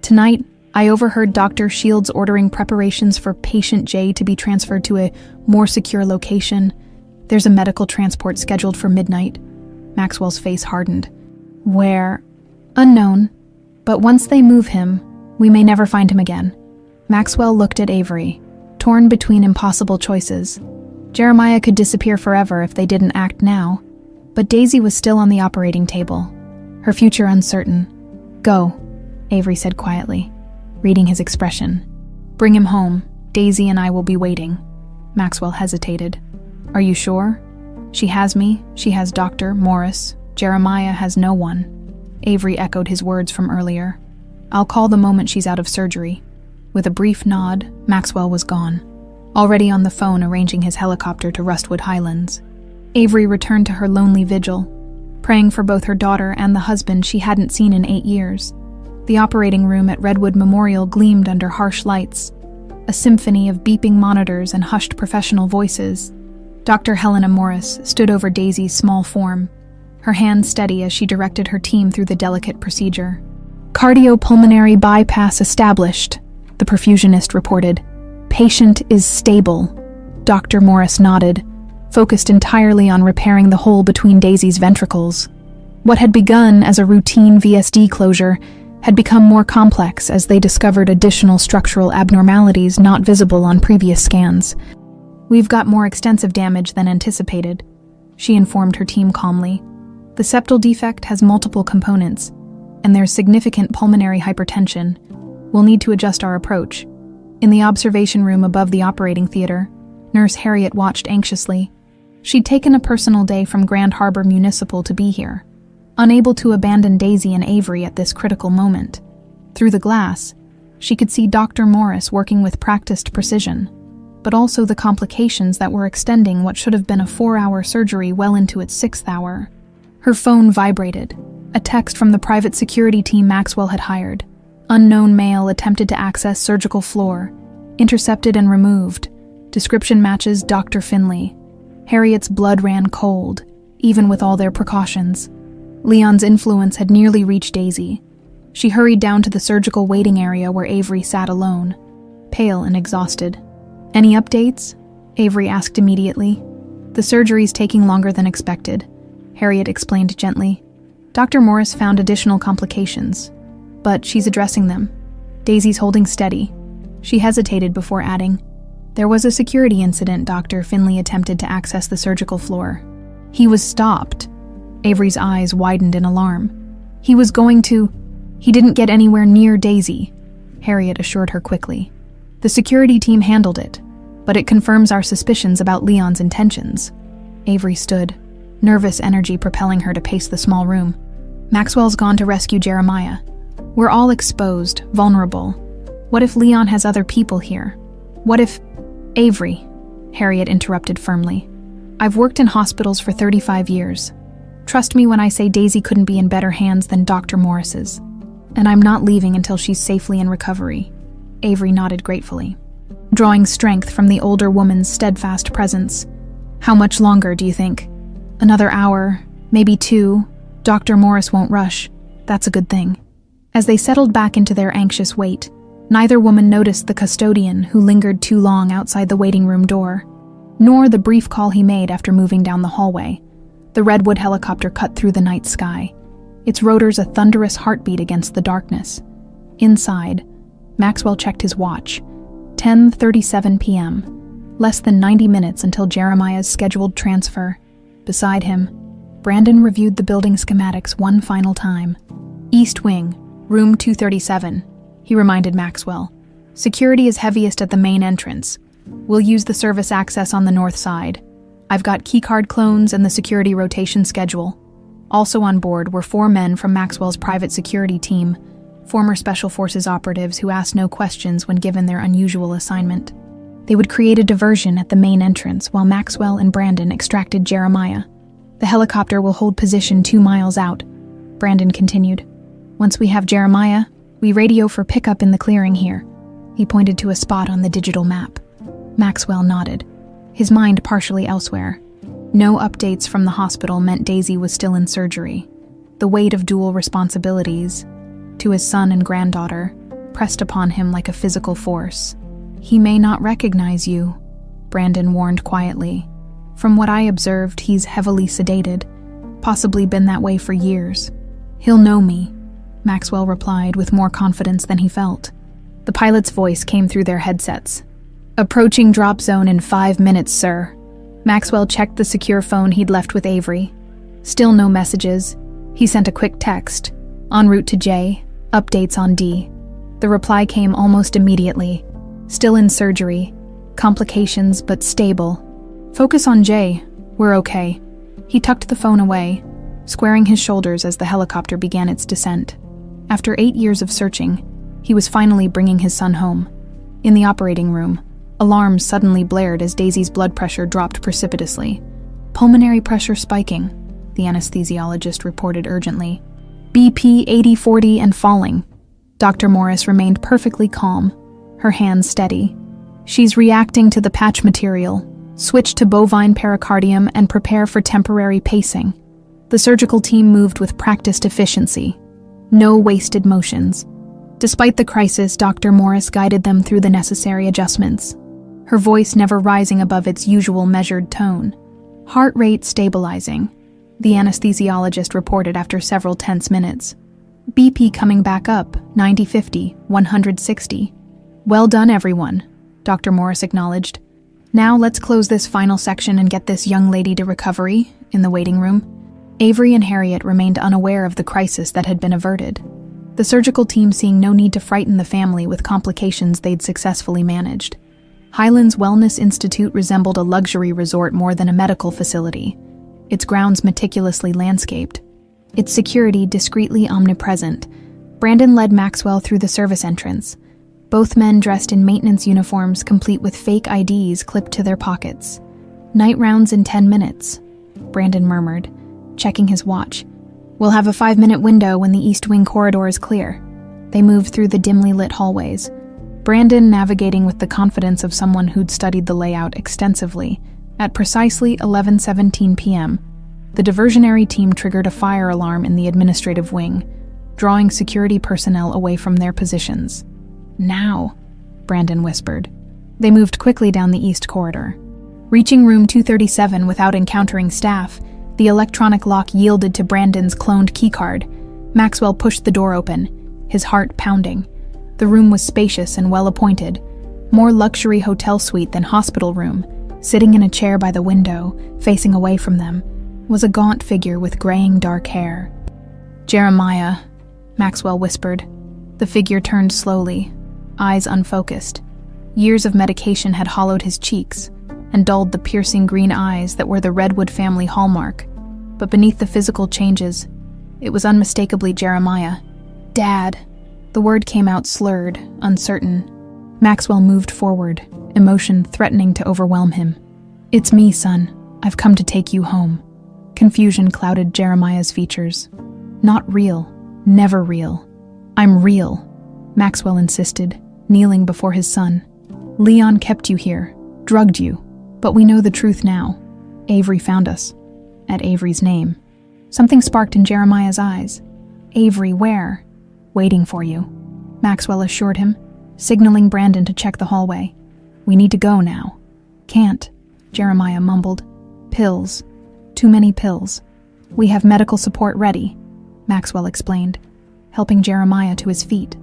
Tonight, I overheard Dr. Shields ordering preparations for patient J to be transferred to a more secure location. There's a medical transport scheduled for midnight." Maxwell's face hardened. "Where?" "Unknown. But once they move him, we may never find him again." Maxwell looked at Avery, torn between impossible choices. Jeremiah could disappear forever if they didn't act now, but Daisy was still on the operating table, her future uncertain. "Go," Avery said quietly, reading his expression. "Bring him home. Daisy and I will be waiting." Maxwell hesitated. "Are you sure?" "She has me, she has Dr. Morris. Jeremiah has no one." Avery echoed his words from earlier. "I'll call the moment she's out of surgery." With a brief nod, Maxwell was gone, already on the phone arranging his helicopter to Rustwood Highlands. Avery returned to her lonely vigil, praying for both her daughter and the husband she hadn't seen in 8 years. The operating room at Redwood Memorial gleamed under harsh lights, a symphony of beeping monitors and hushed professional voices. Dr. Helena Morris stood over Daisy's small form, her hand steady as she directed her team through the delicate procedure. "Cardiopulmonary bypass established," the perfusionist reported. "Patient is stable." Dr. Morris nodded, focused entirely on repairing the hole between Daisy's ventricles. What had begun as a routine VSD closure had become more complex as they discovered additional structural abnormalities not visible on previous scans. "We've got more extensive damage than anticipated," she informed her team calmly. "The septal defect has multiple components, and there's significant pulmonary hypertension. We'll need to adjust our approach." In the observation room above the operating theater, Nurse Harriet watched anxiously. She'd taken a personal day from Grand Harbor Municipal to be here, unable to abandon Daisy and Avery at this critical moment. Through the glass, she could see Dr. Morris working with practiced precision, but also the complications that were extending what should have been a 4-hour surgery well into its 6th hour. Her phone vibrated, a text from the private security team Maxwell had hired. Unknown male attempted to access surgical floor, intercepted and removed. Description matches Dr. Finley. Harriet's blood ran cold, even with all their precautions. Leon's influence had nearly reached Daisy. She hurried down to the surgical waiting area where Avery sat alone, pale and exhausted. "Any updates?" Avery asked immediately. "The surgery's taking longer than expected," Harriet explained gently. "Dr. Morris found additional complications, but she's addressing them. Daisy's holding steady." She hesitated before adding, "There was a security incident. Dr. Finley attempted to access the surgical floor. He was stopped." Avery's eyes widened in alarm. "He was going to... He didn't get anywhere near Daisy," Harriet assured her quickly. "The security team handled it, but it confirms our suspicions about Leon's intentions." Avery stood, nervous energy propelling her to pace the small room. "Maxwell's gone to rescue Jeremiah. We're all exposed, vulnerable. What if Leon has other people here? What if..." "Avery," Harriet interrupted firmly. "I've worked in hospitals for 35 years. Trust me when I say Daisy couldn't be in better hands than Dr. Morris's. And I'm not leaving until she's safely in recovery." Avery nodded gratefully, drawing strength from the older woman's steadfast presence. "How much longer, do you think?" "Another hour, maybe 2. Dr. Morris won't rush. That's a good thing." As they settled back into their anxious wait, neither woman noticed the custodian who lingered too long outside the waiting room door, nor the brief call he made after moving down the hallway. The Redwood helicopter cut through the night sky, its rotors a thunderous heartbeat against the darkness. Inside, Maxwell checked his watch. 10:37 p.m. Less than 90 minutes until Jeremiah's scheduled transfer. Beside him, Brandon reviewed the building schematics one final time. "East Wing, room 237, he reminded Maxwell. "Security is heaviest at the main entrance. We'll use the service access on the north side. I've got keycard clones and the security rotation schedule." Also on board were 4 men from Maxwell's private security team, former Special Forces operatives who asked no questions when given their unusual assignment. They would create a diversion at the main entrance while Maxwell and Brandon extracted Jeremiah. "The helicopter will hold position 2 miles out," Brandon continued. "Once we have Jeremiah, we radio for pickup in the clearing here." He pointed to a spot on the digital map. Maxwell nodded, his mind partially elsewhere. No updates from the hospital meant Daisy was still in surgery. The weight of dual responsibilities, to his son and granddaughter, pressed upon him like a physical force. "He may not recognize you," Brandon warned quietly. "From what I observed, he's heavily sedated, possibly been that way for years." "He'll know me," Maxwell replied with more confidence than he felt. The pilot's voice came through their headsets. "Approaching drop zone in 5 minutes, sir." Maxwell checked the secure phone he'd left with Avery. Still no messages. He sent a quick text. "En route to J. Updates on D." The reply came almost immediately. "Still in surgery. Complications, but stable. Focus on J. We're okay." He tucked the phone away, squaring his shoulders as the helicopter began its descent. After 8 years of searching, he was finally bringing his son home. In the operating room, alarms suddenly blared as Daisy's blood pressure dropped precipitously. "Pulmonary pressure spiking," the anesthesiologist reported urgently. "BP 80/40 and falling." Dr. Morris remained perfectly calm, her hands steady. "She's reacting to the patch material. Switch to bovine pericardium and prepare for temporary pacing." The surgical team moved with practiced efficiency. No wasted motions. Despite the crisis, Dr. Morris guided them through the necessary adjustments, her voice never rising above its usual measured tone. "Heart rate stabilizing," the anesthesiologist reported after several tense minutes. "BP coming back up, 90/50, 160. "Well done, everyone," Dr. Morris acknowledged. "Now let's close this final section and get this young lady to recovery." In the waiting room, Avery and Harriet remained unaware of the crisis that had been averted, the surgical team seeing no need to frighten the family with complications they'd successfully managed. Highlands Wellness Institute resembled a luxury resort more than a medical facility, its grounds meticulously landscaped, its security discreetly omnipresent. Brandon led Maxwell through the service entrance, both men dressed in maintenance uniforms complete with fake IDs clipped to their pockets. "Night rounds in 10 minutes, Brandon murmured, checking his watch. "We'll have a 5-minute window when the East Wing corridor is clear." They moved through the dimly lit hallways, Brandon navigating with the confidence of someone who'd studied the layout extensively. At precisely 11:17 p.m., The diversionary team triggered a fire alarm in the administrative wing, drawing security personnel away from their positions. "Now," Brandon whispered. They moved quickly down the east corridor. Reaching room 237 without encountering staff, the electronic lock yielded to Brandon's cloned keycard. Maxwell pushed the door open, his heart pounding. The room was spacious and well-appointed, more luxury hotel suite than hospital room. Sitting in a chair by the window, facing away from them, was a gaunt figure with graying dark hair. "Jeremiah," Maxwell whispered. The figure turned slowly, eyes unfocused. Years of medication had hollowed his cheeks and dulled the piercing green eyes that were the Redwood family hallmark. But beneath the physical changes, it was unmistakably Jeremiah. "Dad." The word came out slurred, uncertain. Maxwell moved forward, emotion threatening to overwhelm him. "It's me, son. I've come to take you home." Confusion clouded Jeremiah's features. "Not real. Never real. I'm real," Maxwell insisted, kneeling before his son. "Leon kept you here, drugged you, but we know the truth now. Avery found us." At Avery's name, something sparked in Jeremiah's eyes. "Avery, where?" "Waiting for you," Maxwell assured him, signaling Brandon to check the hallway. "We need to go now." "Can't," Jeremiah mumbled. "Pills. Too many pills." "We have medical support ready," Maxwell explained, helping Jeremiah to his feet.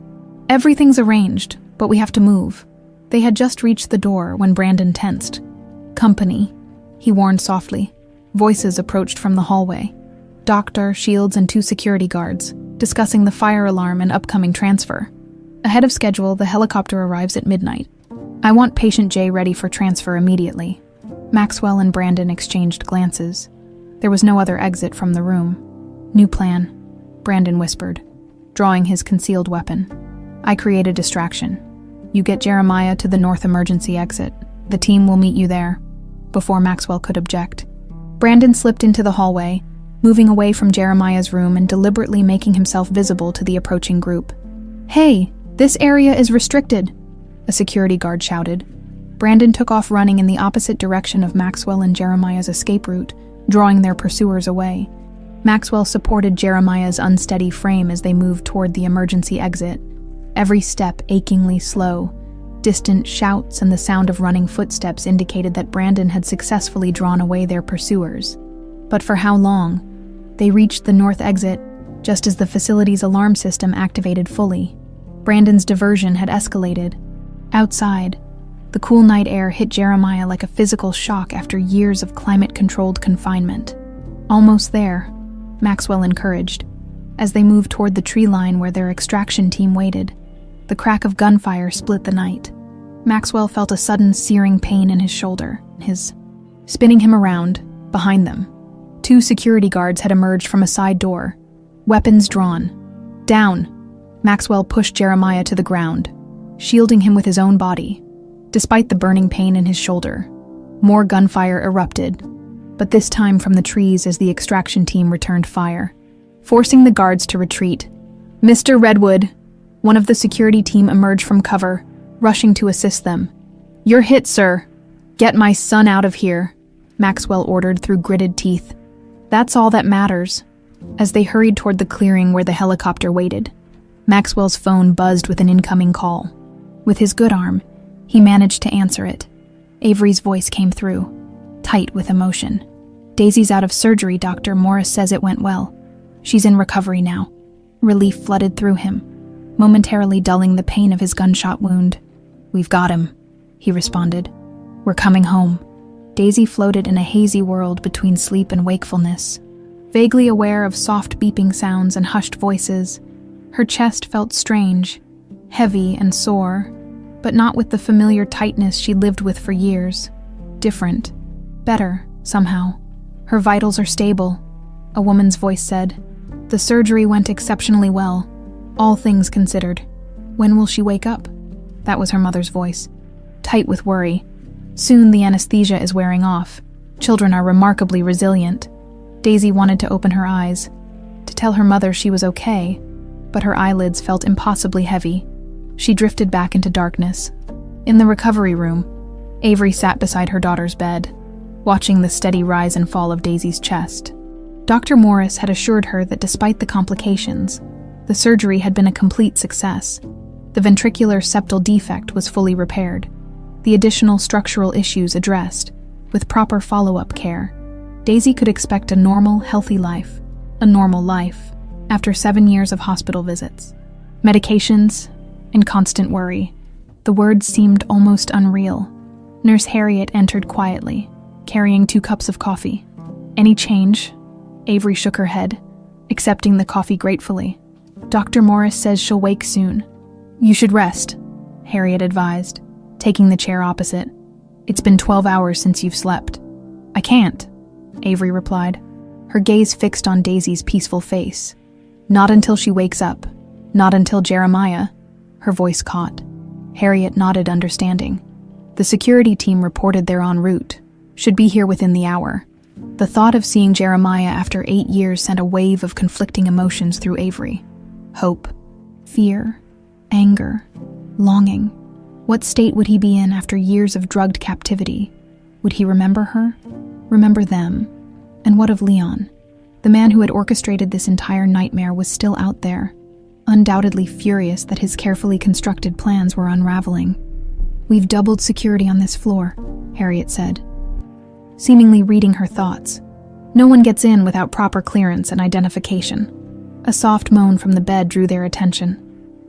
"Everything's arranged, but we have to move." They had just reached the door when Brandon tensed. "Company," he warned softly. Voices approached from the hallway. Doctor, Shields, and 2 security guards, discussing the fire alarm and upcoming transfer. Ahead of schedule, the helicopter arrives at midnight. "I want patient J ready for transfer immediately." Maxwell and Brandon exchanged glances. There was no other exit from the room. "New plan," Brandon whispered, drawing his concealed weapon. "I create a distraction. You get Jeremiah to the north emergency exit. The team will meet you there." Before Maxwell could object, Brandon slipped into the hallway, moving away from Jeremiah's room and deliberately making himself visible to the approaching group. "Hey, this area is restricted," a security guard shouted. Brandon took off running in the opposite direction of Maxwell and Jeremiah's escape route, drawing their pursuers away. Maxwell supported Jeremiah's unsteady frame as they moved toward the emergency exit, every step achingly slow. Distant shouts and the sound of running footsteps indicated that Brandon had successfully drawn away their pursuers. But for how long? They reached the north exit, just as the facility's alarm system activated fully. Brandon's diversion had escalated. Outside, the cool night air hit Jeremiah like a physical shock after years of climate-controlled confinement. "Almost there," Maxwell encouraged, as they moved toward the tree line where their extraction team waited. The crack of gunfire split the night. Maxwell felt a sudden searing pain in his shoulder, spinning him around, behind them. 2 security guards had emerged from a side door, weapons drawn. "Down!" Maxwell pushed Jeremiah to the ground, shielding him with his own body. Despite the burning pain in his shoulder, more gunfire erupted, but this time from the trees as the extraction team returned fire, forcing the guards to retreat. "Mr. Redwood," one of the security team emerged from cover, rushing to assist them. "You're hit, sir." "Get my son out of here," Maxwell ordered through gritted teeth. "That's all that matters." As they hurried toward the clearing where the helicopter waited, Maxwell's phone buzzed with an incoming call. With his good arm, he managed to answer it. Avery's voice came through, tight with emotion. "Daisy's out of surgery, Dr. Morris says it went well. She's in recovery now." Relief flooded through him, momentarily dulling the pain of his gunshot wound. "We've got him," he responded. "We're coming home." Daisy floated in a hazy world between sleep and wakefulness, vaguely aware of soft beeping sounds and hushed voices. Her chest felt strange, heavy and sore, but not with the familiar tightness she lived with for years. Different. Better, somehow. "Her vitals are stable," a woman's voice said. "The surgery went exceptionally well, all things considered." "When will she wake up?" That was her mother's voice, tight with worry. "Soon the anesthesia is wearing off. Children are remarkably resilient." Daisy wanted to open her eyes, to tell her mother she was okay, but her eyelids felt impossibly heavy. She drifted back into darkness. In the recovery room, Avery sat beside her daughter's bed, watching the steady rise and fall of Daisy's chest. Dr. Morris had assured her that despite the complications, the surgery had been a complete success. The ventricular septal defect was fully repaired, the additional structural issues addressed. With proper follow-up care, Daisy could expect a normal, healthy life. A normal life, after 7 years of hospital visits. Medications and constant worry. The words seemed almost unreal. Nurse Harriet entered quietly, carrying 2 cups of coffee. "Any change?" Avery shook her head, accepting the coffee gratefully. "Dr. Morris says she'll wake soon." "You should rest," Harriet advised, taking the chair opposite. "It's been 12 hours since you've slept." "I can't," Avery replied, her gaze fixed on Daisy's peaceful face. "Not until she wakes up. Not until Jeremiah." Her voice caught. Harriet nodded, understanding. The security team reported they're en route. Should be here within the hour. The thought of seeing Jeremiah after 8 years sent a wave of conflicting emotions through Avery. Hope, fear, anger, longing. What state would he be in after years of drugged captivity? Would he remember her? Remember them? And what of Leon? The man who had orchestrated this entire nightmare was still out there, undoubtedly furious that his carefully constructed plans were unraveling. "We've doubled security on this floor," Harriet said, seemingly reading her thoughts. "No one gets in without proper clearance and identification." A soft moan from the bed drew their attention.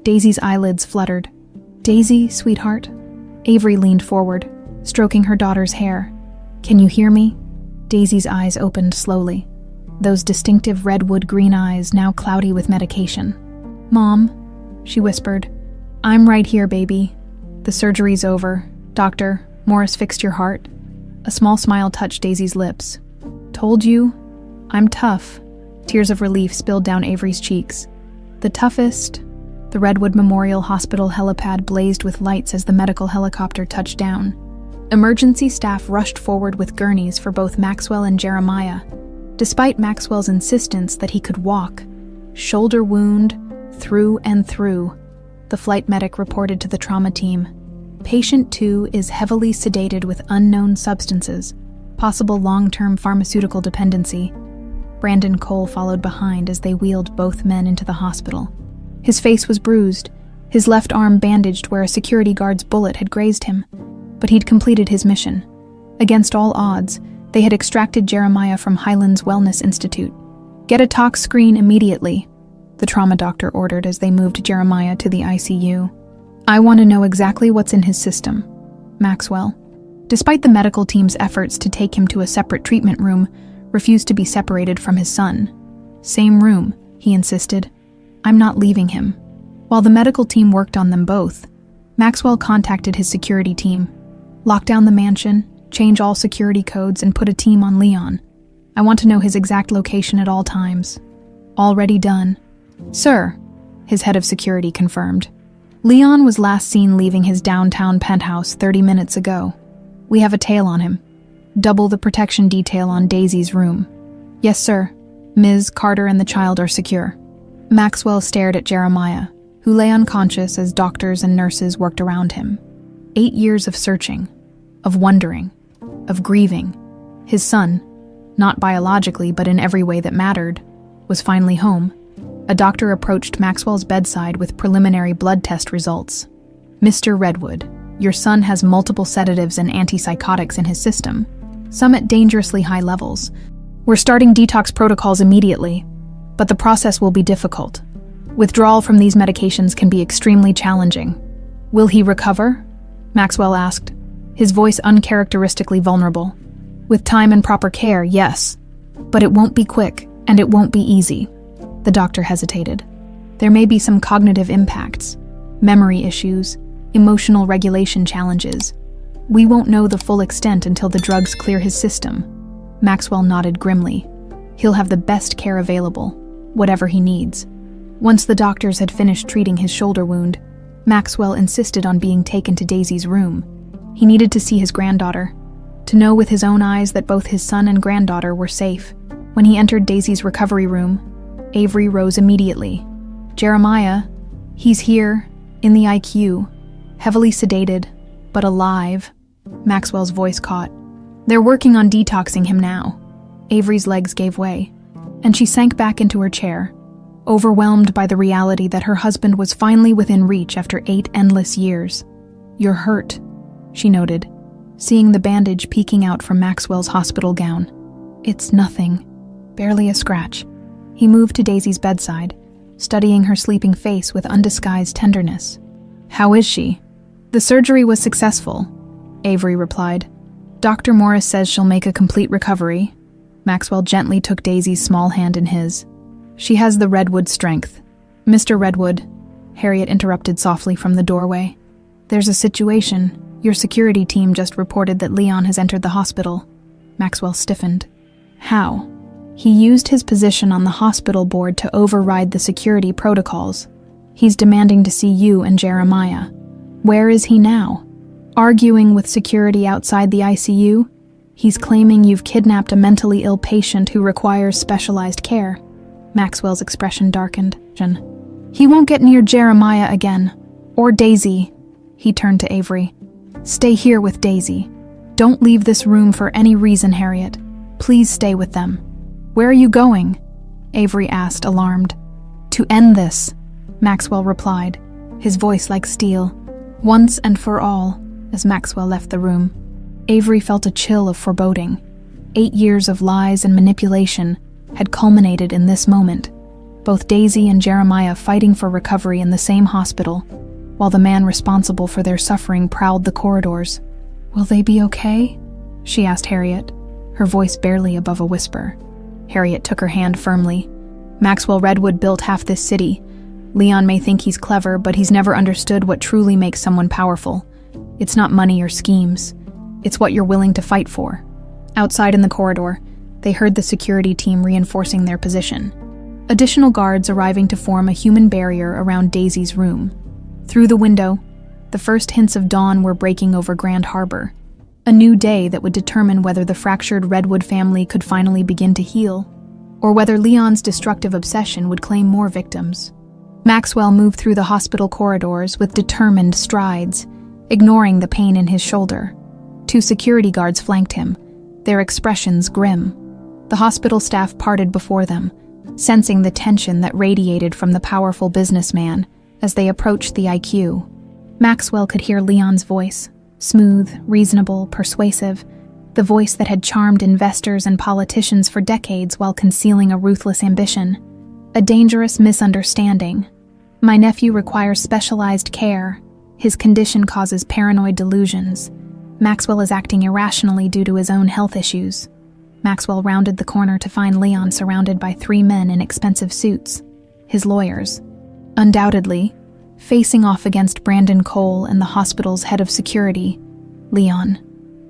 Daisy's eyelids fluttered. "Daisy, sweetheart?" Avery leaned forward, stroking her daughter's hair. "Can you hear me?" Daisy's eyes opened slowly, those distinctive redwood green eyes now cloudy with medication. "Mom," she whispered, "I'm right here, baby. The surgery's over. Doctor, Morris fixed your heart." A small smile touched Daisy's lips. "Told you? I'm tough." Tears of relief spilled down Avery's cheeks. "The toughest?" The Redwood Memorial Hospital helipad blazed with lights as the medical helicopter touched down. Emergency staff rushed forward with gurneys for both Maxwell and Jeremiah, despite Maxwell's insistence that he could walk. Shoulder wound, through and through. The flight medic reported to the trauma team. "Patient 2 is heavily sedated with unknown substances, possible long-term pharmaceutical dependency." Brandon Cole followed behind as they wheeled both men into the hospital. His face was bruised, his left arm bandaged where a security guard's bullet had grazed him. But he'd completed his mission. Against all odds, they had extracted Jeremiah from Highlands Wellness Institute. "Get a tox screen immediately," the trauma doctor ordered as they moved Jeremiah to the ICU. "I want to know exactly what's in his system." Maxwell, despite the medical team's efforts to take him to a separate treatment room, refused to be separated from his son. "Same room," he insisted. "I'm not leaving him." While the medical team worked on them both, Maxwell contacted his security team. "Lock down the mansion, change all security codes, and put a team on Leon. I want to know his exact location at all times." "Already done." "Sir," his head of security confirmed. "Leon was last seen leaving his downtown penthouse 30 minutes ago. We have a tail on him. Double the protection detail on Daisy's room." "Yes, sir. Ms. Carter and the child are secure." Maxwell stared at Jeremiah, who lay unconscious as doctors and nurses worked around him. 8 years of searching, of wondering, of grieving. His son, not biologically but in every way that mattered, was finally home. A doctor approached Maxwell's bedside with preliminary blood test results. "Mr. Redwood, your son has multiple sedatives and antipsychotics in his system, some at dangerously high levels. We're starting detox protocols immediately, but the process will be difficult. Withdrawal from these medications can be extremely challenging." "Will he recover?" Maxwell asked, his voice uncharacteristically vulnerable. "With time and proper care, yes. But it won't be quick, and it won't be easy." The doctor hesitated. "There may be some cognitive impacts, memory issues, emotional regulation challenges. We won't know the full extent until the drugs clear his system." Maxwell nodded grimly. "He'll have the best care available, whatever he needs." Once the doctors had finished treating his shoulder wound, Maxwell insisted on being taken to Daisy's room. He needed to see his granddaughter, to know with his own eyes that both his son and granddaughter were safe. When he entered Daisy's recovery room, Avery rose immediately. "Jeremiah, he's here, in the ICU, heavily sedated, but alive." Maxwell's voice caught. "They're working on detoxing him now." Avery's legs gave way. and she sank back into her chair, overwhelmed by the reality that her husband was finally within reach after 8 endless years. "You're hurt," she noted, seeing the bandage peeking out from Maxwell's hospital gown. "It's nothing. Barely a scratch." He moved to Daisy's bedside, studying her sleeping face with undisguised tenderness. "How is she?" "The surgery was successful," Avery replied. "Dr. Morris says she'll make a complete recovery." Maxwell gently took Daisy's small hand in his. "She has the Redwood strength." "Mr. Redwood," Harriet interrupted softly from the doorway. "There's a situation. Your security team just reported that Leon has entered the hospital." Maxwell stiffened. "How?" "He used his position on the hospital board to override the security protocols. He's demanding to see you and Jeremiah." "Where is he now?" "Arguing with security outside the ICU. He's claiming you've kidnapped a mentally ill patient who requires specialized care." Maxwell's expression darkened. "He won't get near Jeremiah again. Or Daisy." He turned to Avery. "Stay here with Daisy. Don't leave this room for any reason, Harriet. Please stay with them." "Where are you going?" Avery asked, alarmed. "To end this," Maxwell replied, his voice like steel. "Once and for all." As Maxwell left the room, Avery felt a chill of foreboding. 8 years of lies and manipulation had culminated in this moment, both Daisy and Jeremiah fighting for recovery in the same hospital, while the man responsible for their suffering prowled the corridors. "Will they be okay?" she asked Harriet, her voice barely above a whisper. Harriet took her hand firmly. "Maxwell Redwood built half this city. Leon may think he's clever, but he's never understood what truly makes someone powerful. It's not money or schemes. It's what you're willing to fight for." Outside in the corridor, they heard the security team reinforcing their position. Additional guards arriving to form a human barrier around Daisy's room. Through the window, the first hints of dawn were breaking over Grand Harbor. A new day that would determine whether the fractured Redwood family could finally begin to heal, or whether Leon's destructive obsession would claim more victims. Maxwell moved through the hospital corridors with determined strides, ignoring the pain in his shoulder. 2 security guards flanked him, their expressions grim. The hospital staff parted before them, sensing the tension that radiated from the powerful businessman as they approached the IQ. Maxwell could hear Leon's voice, smooth, reasonable, persuasive, the voice that had charmed investors and politicians for decades while concealing a ruthless ambition. A dangerous misunderstanding. "My nephew requires specialized care. His condition causes paranoid delusions. Maxwell is acting irrationally due to his own health issues." Maxwell rounded the corner to find Leon surrounded by 3 men in expensive suits, his lawyers. Undoubtedly, facing off against Brandon Cole and the hospital's head of security, Leon.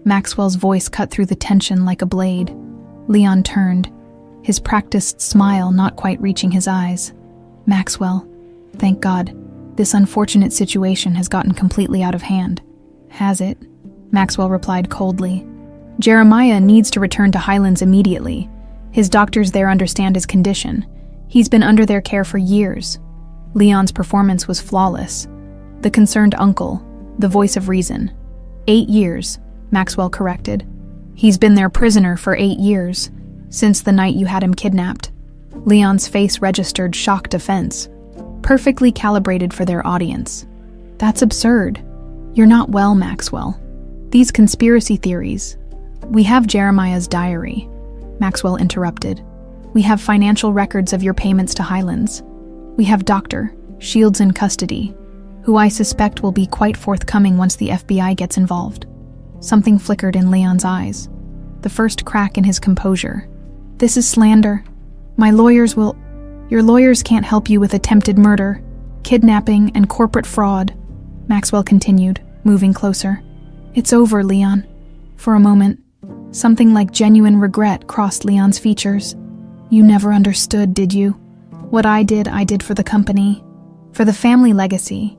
Maxwell's voice cut through the tension like a blade. Leon turned, his practiced smile not quite reaching his eyes. "Maxwell, thank God, this unfortunate situation has gotten completely out of hand." "Has it?" Maxwell replied coldly. "Jeremiah needs to return to Highlands immediately. His doctors there understand his condition. He's been under their care for years." Leon's performance was flawless. The concerned uncle, the voice of reason. 8 years, Maxwell corrected. "He's been their prisoner for 8 years, since the night you had him kidnapped." Leon's face registered shocked offense, perfectly calibrated for their audience. "That's absurd. You're not well, Maxwell. These conspiracy theories." "We have Jeremiah's diary," Maxwell interrupted. "We have financial records of your payments to Highlands. We have Dr. Shields in custody, who I suspect will be quite forthcoming once the FBI gets involved." Something flickered in Leon's eyes, the first crack in his composure. "This is slander. My lawyers will—" "Your lawyers can't help you with attempted murder, kidnapping, and corporate fraud," Maxwell continued, moving closer. "It's over, Leon." For a moment, something like genuine regret crossed Leon's features. "You never understood, did you? What I did for the company, for the family legacy.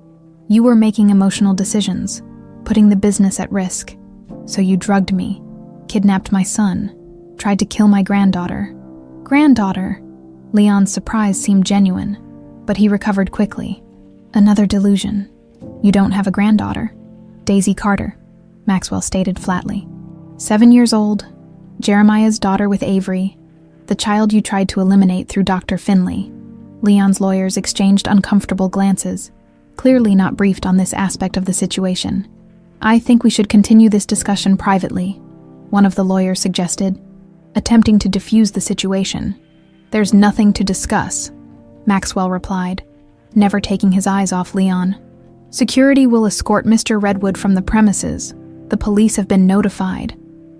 You were making emotional decisions, putting the business at risk. So you drugged me, kidnapped my son, tried to kill my granddaughter." "Granddaughter?" Leon's surprise seemed genuine, but he recovered quickly. "Another delusion. You don't have a granddaughter." "Daisy Carter," Maxwell stated flatly. 7 years old, Jeremiah's daughter with Avery, The child you tried to eliminate through Dr. Finley. Leon's lawyers exchanged uncomfortable glances, clearly not briefed on this aspect of the situation. I think we should continue this discussion privately, one of the lawyers suggested, attempting to defuse the situation. There's nothing to discuss, Maxwell replied, never taking his eyes off Leon. Security will escort Mr. Redwood from the premises. The police have been notified.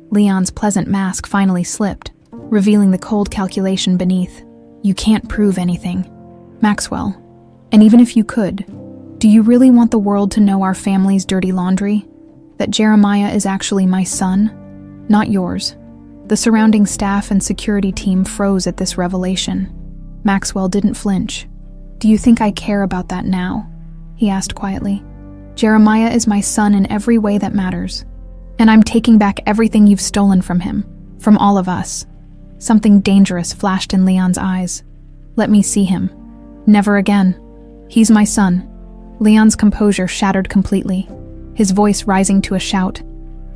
Leon's pleasant mask finally slipped, revealing the cold calculation beneath. You can't prove anything, Maxwell. And even if you could, do you really want the world to know our family's dirty laundry? That Jeremiah is actually my son, not yours. The surrounding staff and security team froze at this revelation. Maxwell didn't flinch. Do you think I care about that now? He asked quietly. Jeremiah is my son in every way that matters. And I'm taking back everything you've stolen from him, from all of us. Something dangerous flashed in Leon's eyes. Let me see him. Never again. He's my son. Leon's composure shattered completely, his voice rising to a shout.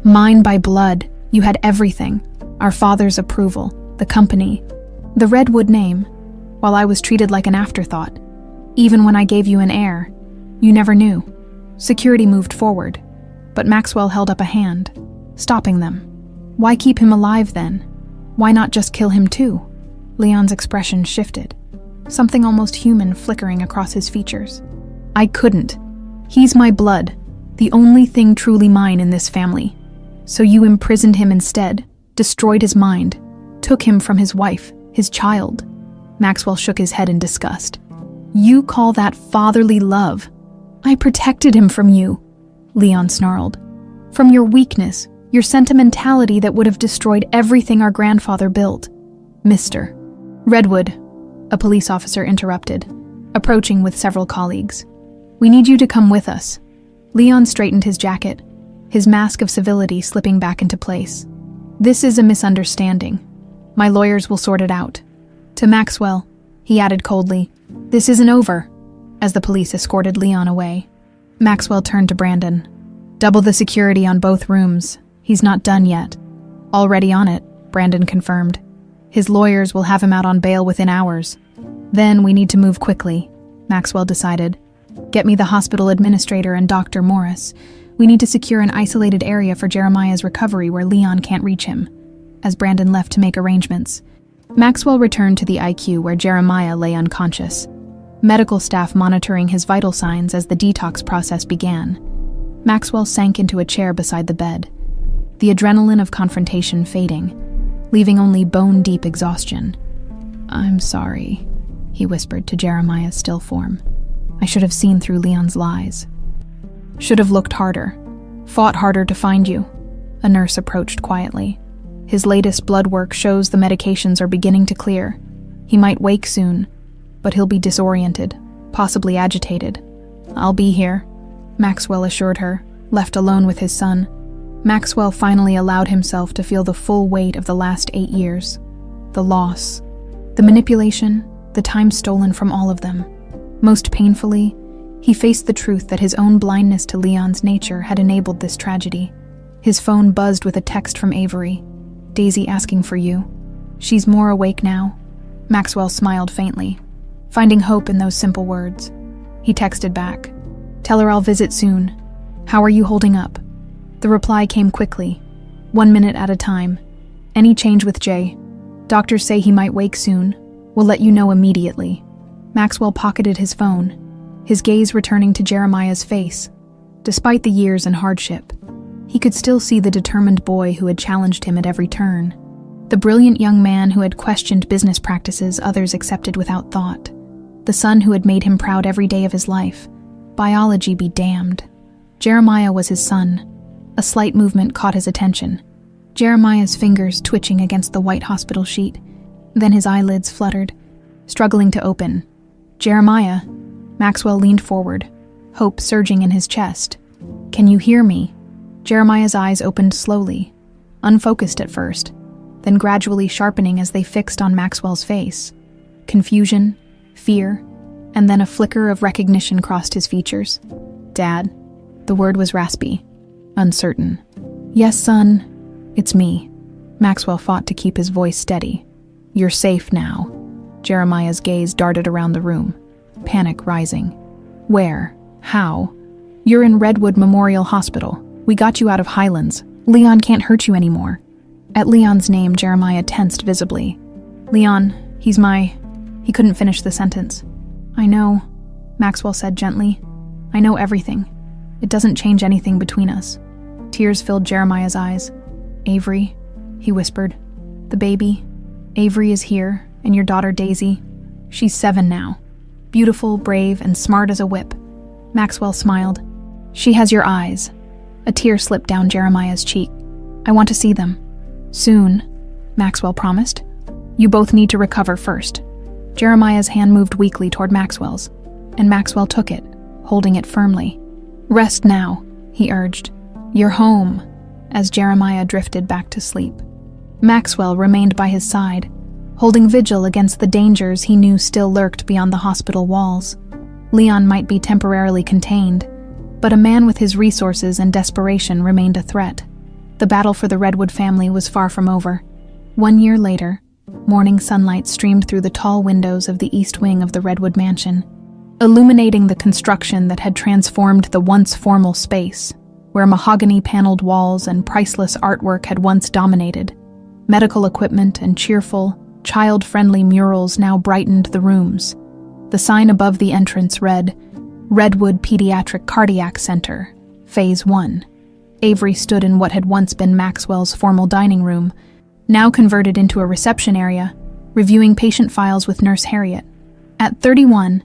Mine by blood. You had everything. Our father's approval, the company, the Redwood name, while I was treated like an afterthought. Even when I gave you an heir, you never knew. Security moved forward, but Maxwell held up a hand, stopping them. Why keep him alive then? Why not just kill him too? Leon's expression shifted, something almost human flickering across his features. I couldn't. He's my blood, the only thing truly mine in this family. So you imprisoned him instead, destroyed his mind, took him from his wife, his child. Maxwell shook his head in disgust. You call that fatherly love? I protected him from you, Leon snarled. From your weakness, your sentimentality that would have destroyed everything our grandfather built. Mr. Redwood, a police officer interrupted, approaching with several colleagues. We need you to come with us. Leon straightened his jacket, his mask of civility slipping back into place. This is a misunderstanding. My lawyers will sort it out. To Maxwell, he added coldly, this isn't over, as the police escorted Leon away. Maxwell turned to Brandon. Double the security on both rooms. He's not done yet. Already on it, Brandon confirmed. His lawyers will have him out on bail within hours. Then we need to move quickly, Maxwell decided. Get me the hospital administrator and Dr. Morris. We need to secure an isolated area for Jeremiah's recovery where Leon can't reach him. As Brandon left to make arrangements, Maxwell returned to the IQ where Jeremiah lay unconscious, medical staff monitoring his vital signs as the detox process began. Maxwell sank into a chair beside the bed, the adrenaline of confrontation fading, leaving only bone-deep exhaustion. I'm sorry, he whispered to Jeremiah's still form. I should have seen through Leon's lies. Should have looked harder, fought harder to find you. A nurse approached quietly. His latest blood work shows the medications are beginning to clear. He might wake soon, but he'll be disoriented, possibly agitated. I'll be here, Maxwell assured her, left alone with his son. Maxwell finally allowed himself to feel the full weight of the last 8 years. The loss, the manipulation, the time stolen from all of them. Most painfully, he faced the truth that his own blindness to Leon's nature had enabled this tragedy. His phone buzzed with a text from Avery. Daisy asking for you. She's more awake now. Maxwell smiled faintly, finding hope in those simple words. He texted back. Tell her I'll visit soon. How are you holding up? The reply came quickly, 1 minute at a time. Any change with Jay? Doctors say he might wake soon. We'll let you know immediately. Maxwell pocketed his phone, his gaze returning to Jeremiah's face. Despite the years and hardship, he could still see the determined boy who had challenged him at every turn. The brilliant young man who had questioned business practices others accepted without thought. The son who had made him proud every day of his life. Biology be damned. Jeremiah was his son. A slight movement caught his attention. Jeremiah's fingers twitching against the white hospital sheet. Then his eyelids fluttered, struggling to open. Jeremiah. Maxwell leaned forward, hope surging in his chest. Can you hear me? Jeremiah's eyes opened slowly, unfocused at first, then gradually sharpening as they fixed on Maxwell's face. Confusion, fear, and then a flicker of recognition crossed his features. Dad. The word was raspy, uncertain. Yes, son, it's me. Maxwell fought to keep his voice steady. You're safe now. Jeremiah's gaze darted around the room, panic rising. Where? How? You're in Redwood Memorial Hospital. We got you out of Highlands. Leon can't hurt you anymore. At Leon's name, Jeremiah tensed visibly. Leon, He couldn't finish the sentence. I know, Maxwell said gently. I know everything. It doesn't change anything between us. Tears filled Jeremiah's eyes. Avery, he whispered. The baby. Avery is here, and your daughter Daisy. She's 7 now. Beautiful, brave, and smart as a whip. Maxwell smiled. She has your eyes. A tear slipped down Jeremiah's cheek. I want to see them. Soon, Maxwell promised. You both need to recover first. Jeremiah's hand moved weakly toward Maxwell's, and Maxwell took it, holding it firmly. Rest now, he urged. You're home, as Jeremiah drifted back to sleep. Maxwell remained by his side, holding vigil against the dangers he knew still lurked beyond the hospital walls. Leon might be temporarily contained, but a man with his resources and desperation remained a threat. The battle for the Redwood family was far from over. 1 year later, morning sunlight streamed through the tall windows of the east wing of the Redwood mansion, illuminating the construction that had transformed the once formal space, where mahogany-paneled walls and priceless artwork had once dominated. Medical equipment and cheerful, child-friendly murals now brightened the rooms. The sign above the entrance read, Redwood Pediatric Cardiac Center, Phase 1. Avery stood in what had once been Maxwell's formal dining room, now converted into a reception area, reviewing patient files with Nurse Harriet. At 31,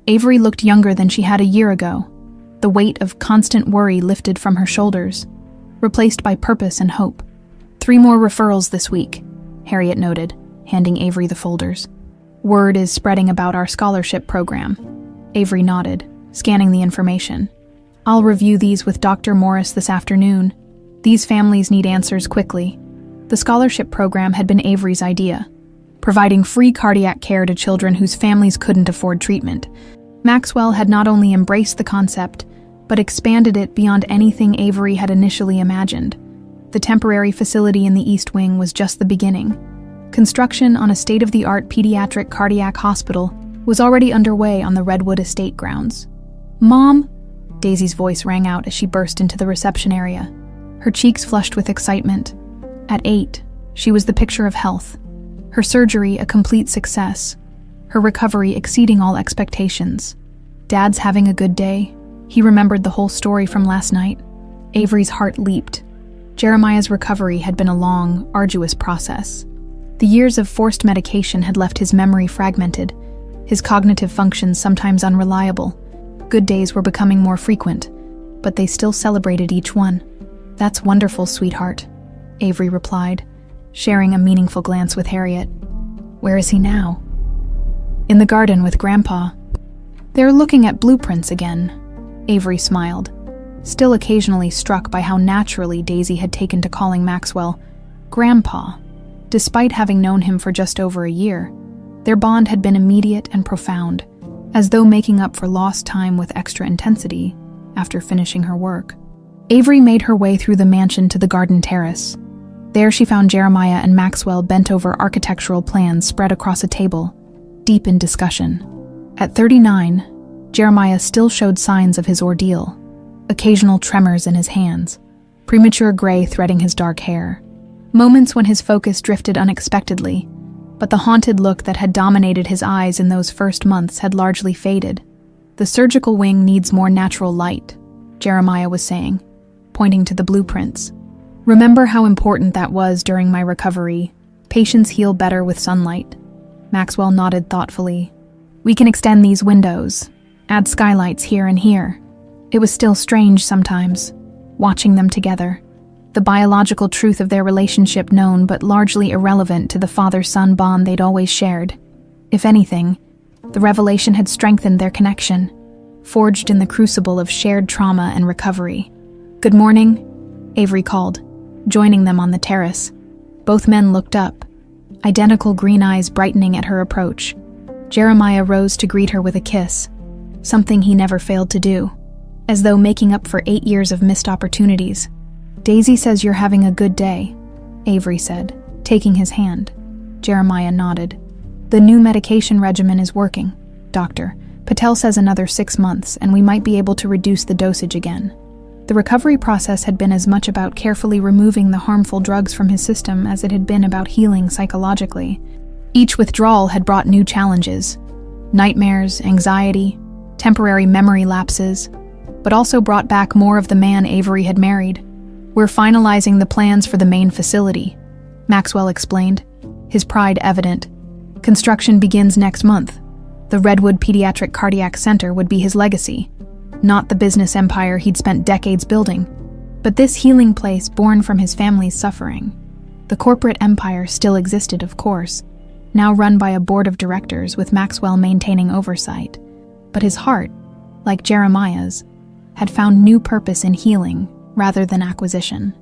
Avery looked younger than she had a year ago, the weight of constant worry lifted from her shoulders, replaced by purpose and hope. 3 more referrals this week, Harriet noted, handing Avery the folders. Word is spreading about our scholarship program. Avery nodded, scanning the information. I'll review these with Dr. Morris this afternoon. These families need answers quickly. The scholarship program had been Avery's idea, providing free cardiac care to children whose families couldn't afford treatment. Maxwell had not only embraced the concept, but expanded it beyond anything Avery had initially imagined. The temporary facility in the East Wing was just the beginning. Construction on a state-of-the-art pediatric cardiac hospital was already underway on the Redwood estate grounds. Mom? Daisy's voice rang out as she burst into the reception area. Her cheeks flushed with excitement. At 8, she was the picture of health. Her surgery a complete success. Her recovery exceeding all expectations. Dad's having a good day. He remembered the whole story from last night. Avery's heart leaped. Jeremiah's recovery had been a long, arduous process. The years of forced medication had left his memory fragmented, his cognitive functions sometimes unreliable. Good days were becoming more frequent, but they still celebrated each one. That's wonderful, sweetheart, Avery replied, sharing a meaningful glance with Harriet. Where is he now? In the garden with Grandpa. They're looking at blueprints again. Avery smiled, still occasionally struck by how naturally Daisy had taken to calling Maxwell Grandpa. Despite having known him for just over a year, their bond had been immediate and profound, as though making up for lost time with extra intensity after finishing her work. Avery made her way through the mansion to the garden terrace. There she found Jeremiah and Maxwell bent over architectural plans spread across a table, deep in discussion. At 39, Jeremiah still showed signs of his ordeal, occasional tremors in his hands, premature gray threading his dark hair. Moments when his focus drifted unexpectedly, but the haunted look that had dominated his eyes in those first months had largely faded. The surgical wing needs more natural light, Jeremiah was saying, pointing to the blueprints. Remember how important that was during my recovery. Patients heal better with sunlight. Maxwell nodded thoughtfully. We can extend these windows, add skylights here and here. It was still strange sometimes, watching them together. The biological truth of their relationship known but largely irrelevant to the father-son bond they'd always shared. If anything, the revelation had strengthened their connection, forged in the crucible of shared trauma and recovery. Good morning, Avery called, joining them on the terrace. Both men looked up, identical green eyes brightening at her approach. Jeremiah rose to greet her with a kiss, something he never failed to do, as though making up for 8 years of missed opportunities. Daisy says you're having a good day, Avery said, taking his hand. Jeremiah nodded. The new medication regimen is working, Doctor. Patel says another 6 months, and we might be able to reduce the dosage again. The recovery process had been as much about carefully removing the harmful drugs from his system as it had been about healing psychologically. Each withdrawal had brought new challenges: nightmares, anxiety, temporary memory lapses, but also brought back more of the man Avery had married. We're finalizing the plans for the main facility, Maxwell explained, his pride evident. Construction begins next month. The Redwood Pediatric Cardiac Center would be his legacy, not the business empire he'd spent decades building, but this healing place born from his family's suffering. The corporate empire still existed, of course, now run by a board of directors with Maxwell maintaining oversight, but his heart, like Jeremiah's, had found new purpose in healing rather than acquisition.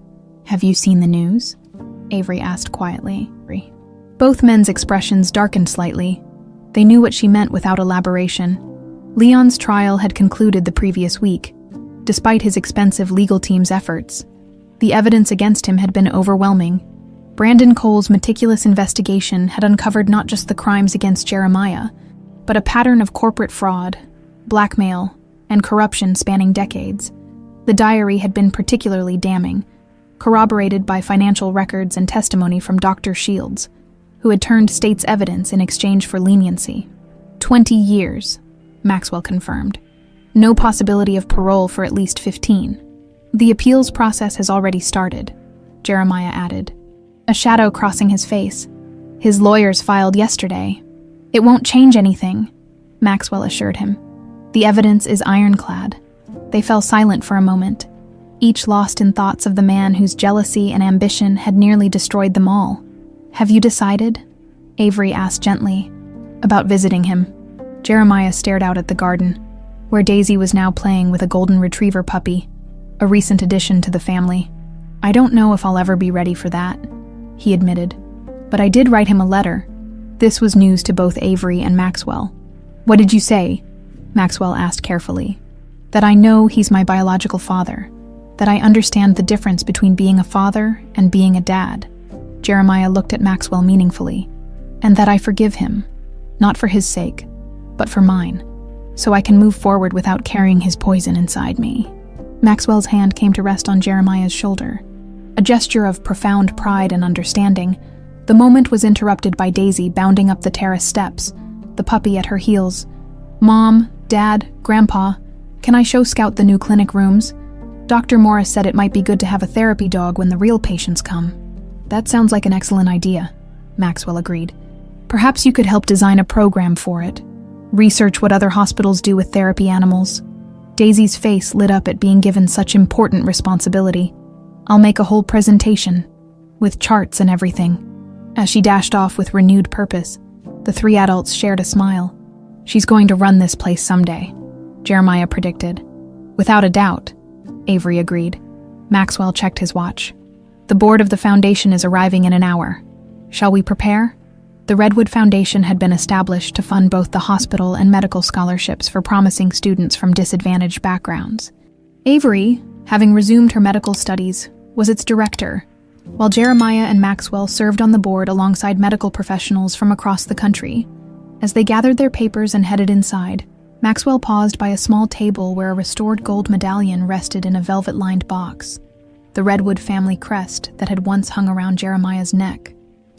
"Have you seen the news?" Avery asked quietly. Both men's expressions darkened slightly. They knew what she meant without elaboration. Leon's trial had concluded the previous week, despite his expensive legal team's efforts. The evidence against him had been overwhelming. Brandon Cole's meticulous investigation had uncovered not just the crimes against Jeremiah, but a pattern of corporate fraud, blackmail, and corruption spanning decades. The diary had been particularly damning, corroborated by financial records and testimony from Dr. Shields, who had turned state's evidence in exchange for leniency. 20 years, Maxwell confirmed. No possibility of parole for at least 15. The appeals process has already started, Jeremiah added, a shadow crossing his face. His lawyers filed yesterday. It won't change anything, Maxwell assured him. The evidence is ironclad. They fell silent for a moment, each lost in thoughts of the man whose jealousy and ambition had nearly destroyed them all. "Have you decided?" Avery asked gently. "About visiting him." Jeremiah stared out at the garden, where Daisy was now playing with a golden retriever puppy, a recent addition to the family. "I don't know if I'll ever be ready for that," he admitted. "But I did write him a letter." This was news to both Avery and Maxwell. "What did you say?" Maxwell asked carefully. "That I know he's my biological father, that I understand the difference between being a father and being a dad." Jeremiah looked at Maxwell meaningfully. "And that I forgive him, not for his sake, but for mine, so I can move forward without carrying his poison inside me." Maxwell's hand came to rest on Jeremiah's shoulder, a gesture of profound pride and understanding. The moment was interrupted by Daisy bounding up the terrace steps, the puppy at her heels. "Mom, Dad, Grandpa, can I show Scout the new clinic rooms? Dr. Morris said it might be good to have a therapy dog when the real patients come." "That sounds like an excellent idea," Maxwell agreed. "Perhaps you could help design a program for it. Research what other hospitals do with therapy animals." Daisy's face lit up at being given such important responsibility. "I'll make a whole presentation, with charts and everything." As she dashed off with renewed purpose, the three adults shared a smile. "She's going to run this place someday," Jeremiah predicted. "Without a doubt," Avery agreed. Maxwell checked his watch. "The board of the foundation is arriving in an hour. Shall we prepare?" The Redwood Foundation had been established to fund both the hospital and medical scholarships for promising students from disadvantaged backgrounds. Avery, having resumed her medical studies, was its director, while Jeremiah and Maxwell served on the board alongside medical professionals from across the country. As they gathered their papers and headed inside, Maxwell paused by a small table where a restored gold medallion rested in a velvet-lined box. The Redwood family crest that had once hung around Jeremiah's neck,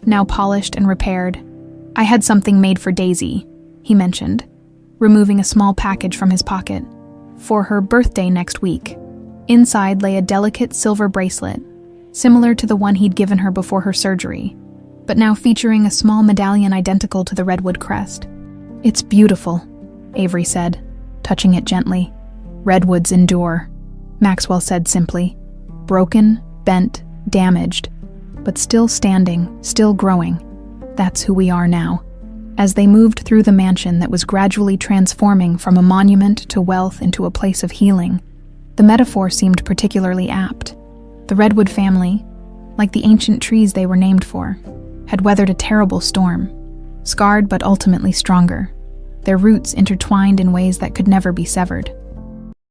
now polished and repaired. "I had something made for Daisy," he mentioned, removing a small package from his pocket. "For her birthday next week." Inside lay a delicate silver bracelet, similar to the one he'd given her before her surgery, but now featuring a small medallion identical to the Redwood crest. "It's beautiful," Avery said, touching it gently. "Redwoods endure," Maxwell said simply. "Broken, bent, damaged, but still standing, still growing. That's who we are now." As they moved through the mansion that was gradually transforming from a monument to wealth into a place of healing, the metaphor seemed particularly apt. The Redwood family, like the ancient trees they were named for, had weathered a terrible storm, scarred but ultimately stronger, their roots intertwined in ways that could never be severed.